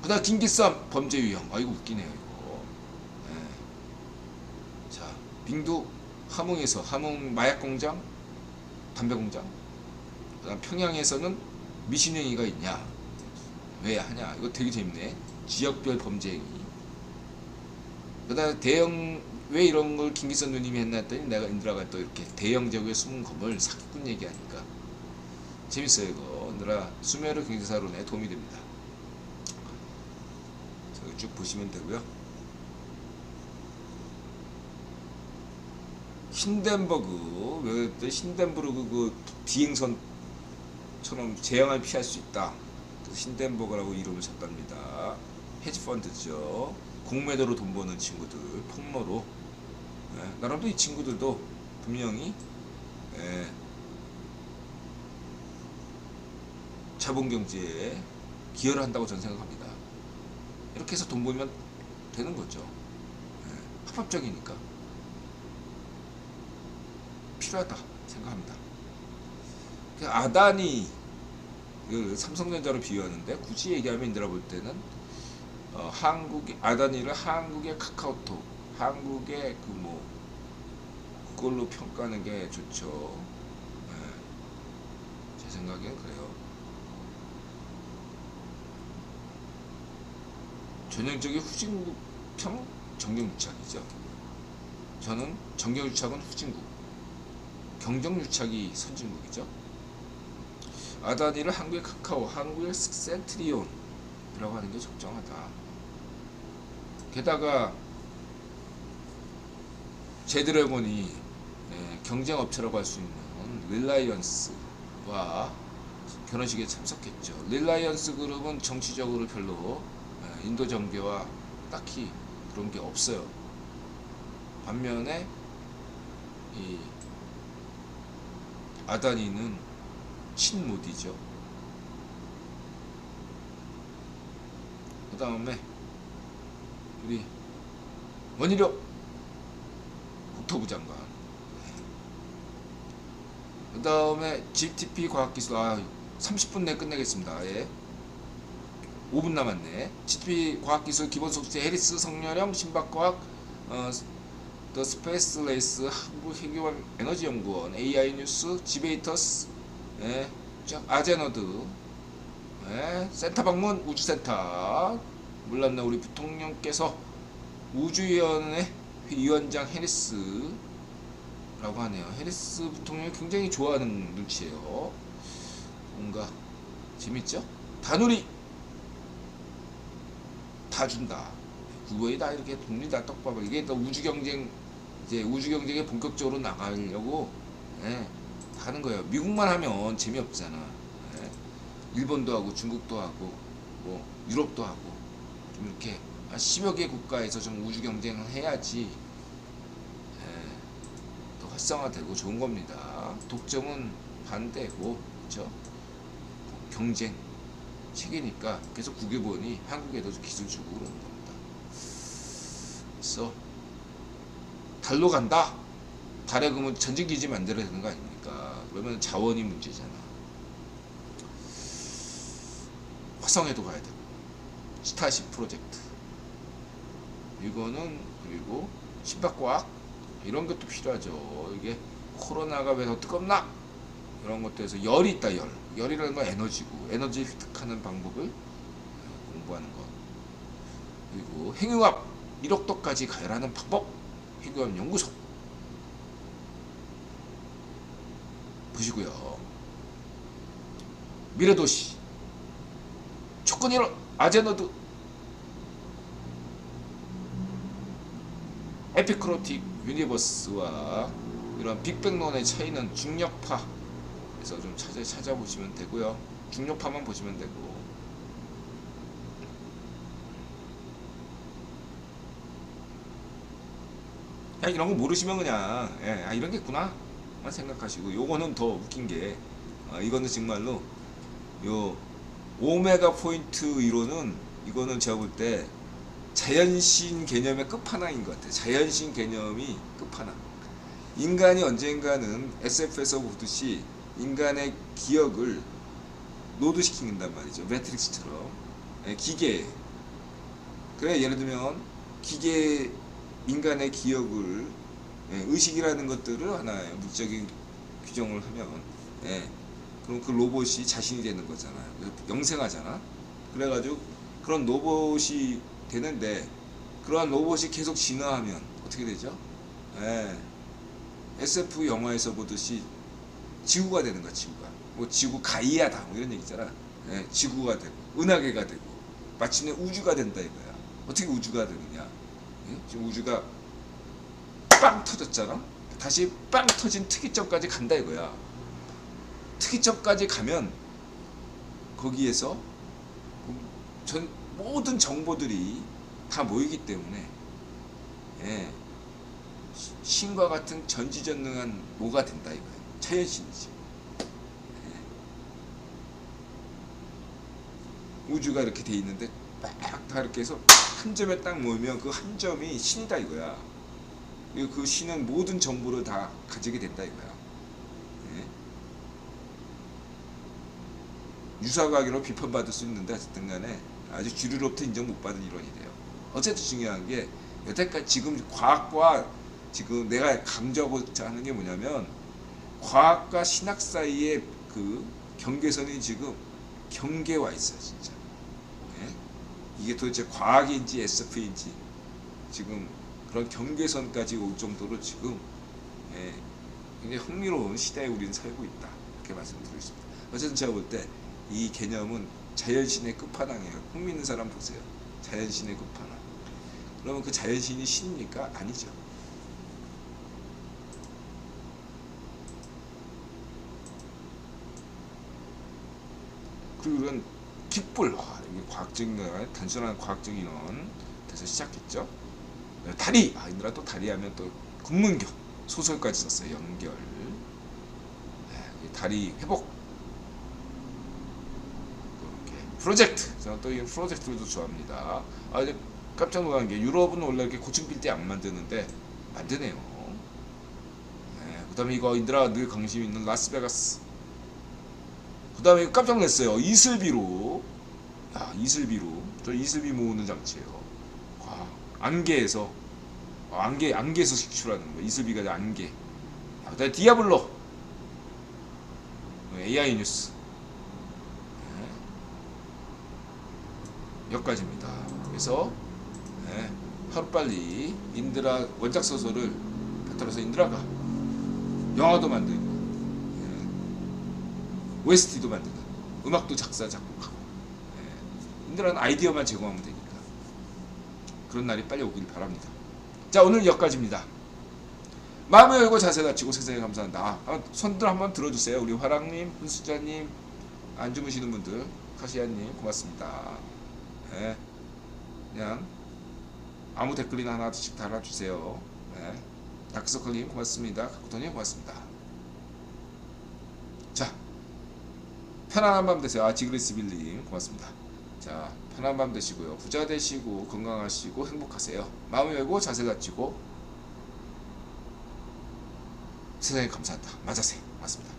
그 다음 김기쌈 범죄 유형. 아이고 웃기네요 이거. 자, 빙두 함흥에서 함흥 마약공장, 담배공장. 그 다음 평양에서는 미신행위가 있냐, 왜 하냐. 이거 되게 재밌네. 지역별 범죄 행위. 그 다음에 대형, 왜 이런 걸 김기선 누님이 했나 했더니 내가 인드라가 또 이렇게 대형 제국의 숨은 검을 사기꾼 얘기하니까 재밌어요 이거. 인드라 수메르 경제사론에 도움이 됩니다. 자, 쭉 보시면 되고요. 힌덴버그, 왜 힌덴부르크 그 비행선처럼 재앙을 피할 수 있다. 그래서 힌덴버그라고 이름을 샀답니다. 헤지펀드죠. 공매도로 돈 버는 친구들, 폭로로. 나름도 이 친구들도 분명히 자본경제에 기여를 한다고 저는 생각합니다. 이렇게 해서 돈 벌면 되는 거죠. 합법적이니까 필요하다 생각합니다. 아다니, 그 삼성전자로 비유하는데 굳이 얘기하면 인들아 볼 때는 아다니를 한국의 카카오톡, 한국의 그걸로 평가하는 게 좋죠. 생각에는 그래요. 전형적인 후진국형 정경유착이죠. 저는 정경유착은 후진국, 경정유착이 선진국이죠. 아다니를 한국의 카카오, 한국의 센트리온이라고 하는 게 적정하다. 게다가 제드래곤이 경쟁업체라고 할 수 있는 릴라이언스와 결혼식에 참석했죠. 릴라이언스 그룹은 정치적으로 별로 인도 정계와 딱히 그런 게 없어요. 반면에 이 아다니는 친모디죠. 그 다음에 우리 원희룡 국토부 장관, 그 다음에 GTP 과학기술, 30분 내에 끝내겠습니다. 예. 5분 남았네. GTP 과학기술 기본소득세 해리스 성렬형 신박과학 더 스페이스 레이스 한국해경원 에너지연구원 AI 뉴스 지베이터스 아제너드 센터 방문 우주센터 몰랐나 우리 부통령께서 우주위원회 위원장 해리스라고 하네요. 해리스 부통령이 굉장히 좋아하는 눈치예요. 뭔가 재밌죠? 다누리 다 준다. 구호에 다 이렇게 돕니다. 떡밥을. 이게 또 우주 경쟁, 이제 우주 경쟁에 본격적으로 나가려고 하는 거예요. 미국만 하면 재미없잖아. 일본도 하고 중국도 하고 뭐 유럽도 하고 좀 이렇게 10여 개 국가에서 좀 우주 경쟁을 해야지 더 활성화되고 좋은 겁니다. 독점은 반대고, 그렇죠? 경쟁 체계니까 계속 국외본이 한국에도 기술 주고 그러는 겁니다. 그래서 달로 간다. 달에 그러면 전진기지 만들어야 되는 거 아닙니까? 그러면 자원이 문제잖아. 화성에도 가야 되고, 스타쉽 프로젝트 이거는, 그리고 신박과학 이런 것도 필요하죠. 이게 코로나가 왜 더 뜨겁나? 이런 것들에서 열이 있다. 열이라는 건 에너지고, 에너지를 획득하는 방법을 공부하는 것. 그리고 핵융합 1억 도까지 가열하는 방법, 핵융합 연구소 보시고요. 미래도시 조건이론 아제너드 에피크로틱 유니버스와 이런 빅뱅론의 차이는 중력파에서 좀 찾아보시면 되고요. 중력파만 보시면 되고, 이런 거 모르시면 그냥 이런 게 있구나 만 생각하시고, 요거는 더 웃긴 게 이거는 정말로 요 오메가 포인트 이론은, 이거는 제가 볼 때 자연신 개념의 끝판왕인 것 같아요. 자연신 개념이 끝판왕. 인간이 언젠가는 SF에서 보듯이 인간의 기억을 노드시킨단 말이죠. 매트릭스처럼 기계. 그래, 예를 들면 기계 인간의 기억을 의식이라는 것들을 하나의 물적인 규정을 하면 그럼 그 로봇이 자신이 되는 거잖아요. 영생하잖아. 그래가지고 그런 로봇이 되는데, 그러한 로봇이 계속 진화하면 어떻게 되죠? SF 영화에서 보듯이 지구가 되는 거야. 지구가 뭐 지구 가이아다 뭐 이런 얘기 있잖아. 지구가 되고 은하계가 되고 마침내 우주가 된다 이거야. 어떻게 우주가 되느냐? 지금 우주가 빵 터졌잖아. 다시 빵 터진 특이점까지 간다 이거야. 특이점까지 가면 거기에서 모든 정보들이 다 모이기 때문에 신과 같은 전지전능한 뭐가 된다 이거야. 자연신이지. 우주가 이렇게 돼 있는데 딱 다 이렇게 해서 한 점에 딱 모이면 그 한 점이 신이다 이거야. 그리고 그 신은 모든 정보를 다 가지게 된다 이거야. 유사과학으로 비판받을 수 있는데 어쨌든 간에 아주 주류로부터 인정 못 받은 이론이 돼요. 어쨌든 중요한 게 여태까지 지금 과학과 지금 내가 강조하고자 하는 게 뭐냐면, 과학과 신학 사이의 그 경계선이 지금 경계에 와 있어요, 진짜. 예? 이게 도대체 과학인지 SF인지 지금 그런 경계선까지 올 정도로 지금 예, 굉장히 흥미로운 시대에 우리는 살고 있다. 이렇게 말씀드리겠습니다. 어쨌든 제가 볼 때 이 개념은 자연신의 끝판왕이에요. 흥 있는 사람 보세요. 자연신의 끝판왕. 그러면 그 자연신이 신입니까? 아니죠. 그리고 이런 깃불, 이게 과학적인 거, 단순한 과학적인 인원에서 시작했죠. 다리, 인드라 또 다리 하면 또 군문교 소설까지 썼어요. 연결. 다리 회복. 이렇게 프로젝트. 저는 또 이 프로젝트도 좋아합니다. 이제 깜짝 놀란 게 유럽은 원래 이렇게 고층 빌딩 안 만드는데 만드네요. 그다음에 이거 인드라 늘 관심 있는 라스베가스. 그 다음에 깜짝 놀랐어요. 이슬비로. 이슬비로. 저 이슬비 모으는 장치예요. 안개에서. 안개에서 식출하는 거. 이슬비가 안개. 그 다음에 디아블로. AI 뉴스. 여기까지입니다. 그래서 하루빨리 인드라 원작 소설을 받들어서 인드라가 영화도 만들고 OST도 만드는, 음악도 작사 작곡하고, 인드라는 아이디어만 제공하면 되니까 그런 날이 빨리 오길 바랍니다. 자, 오늘 여기까지입니다. 마음을 열고 자세 갖추고 세상에 감사한다. 손들 한번 들어주세요. 우리 화랑님, 훈수자님, 안 주무시는 분들, 카시아님 고맙습니다. 그냥 아무 댓글이나 하나씩 달아주세요. 다크서클님 고맙습니다. 카쿠토님 고맙습니다. 자, 편안한 밤 되세요. 지그리스빌님 고맙습니다. 자, 편안한 밤 되시고요. 부자 되시고 건강하시고 행복하세요. 마음을 열고 자세 갖추고 세상에 감사한다. 맞으세요. 맞습니다.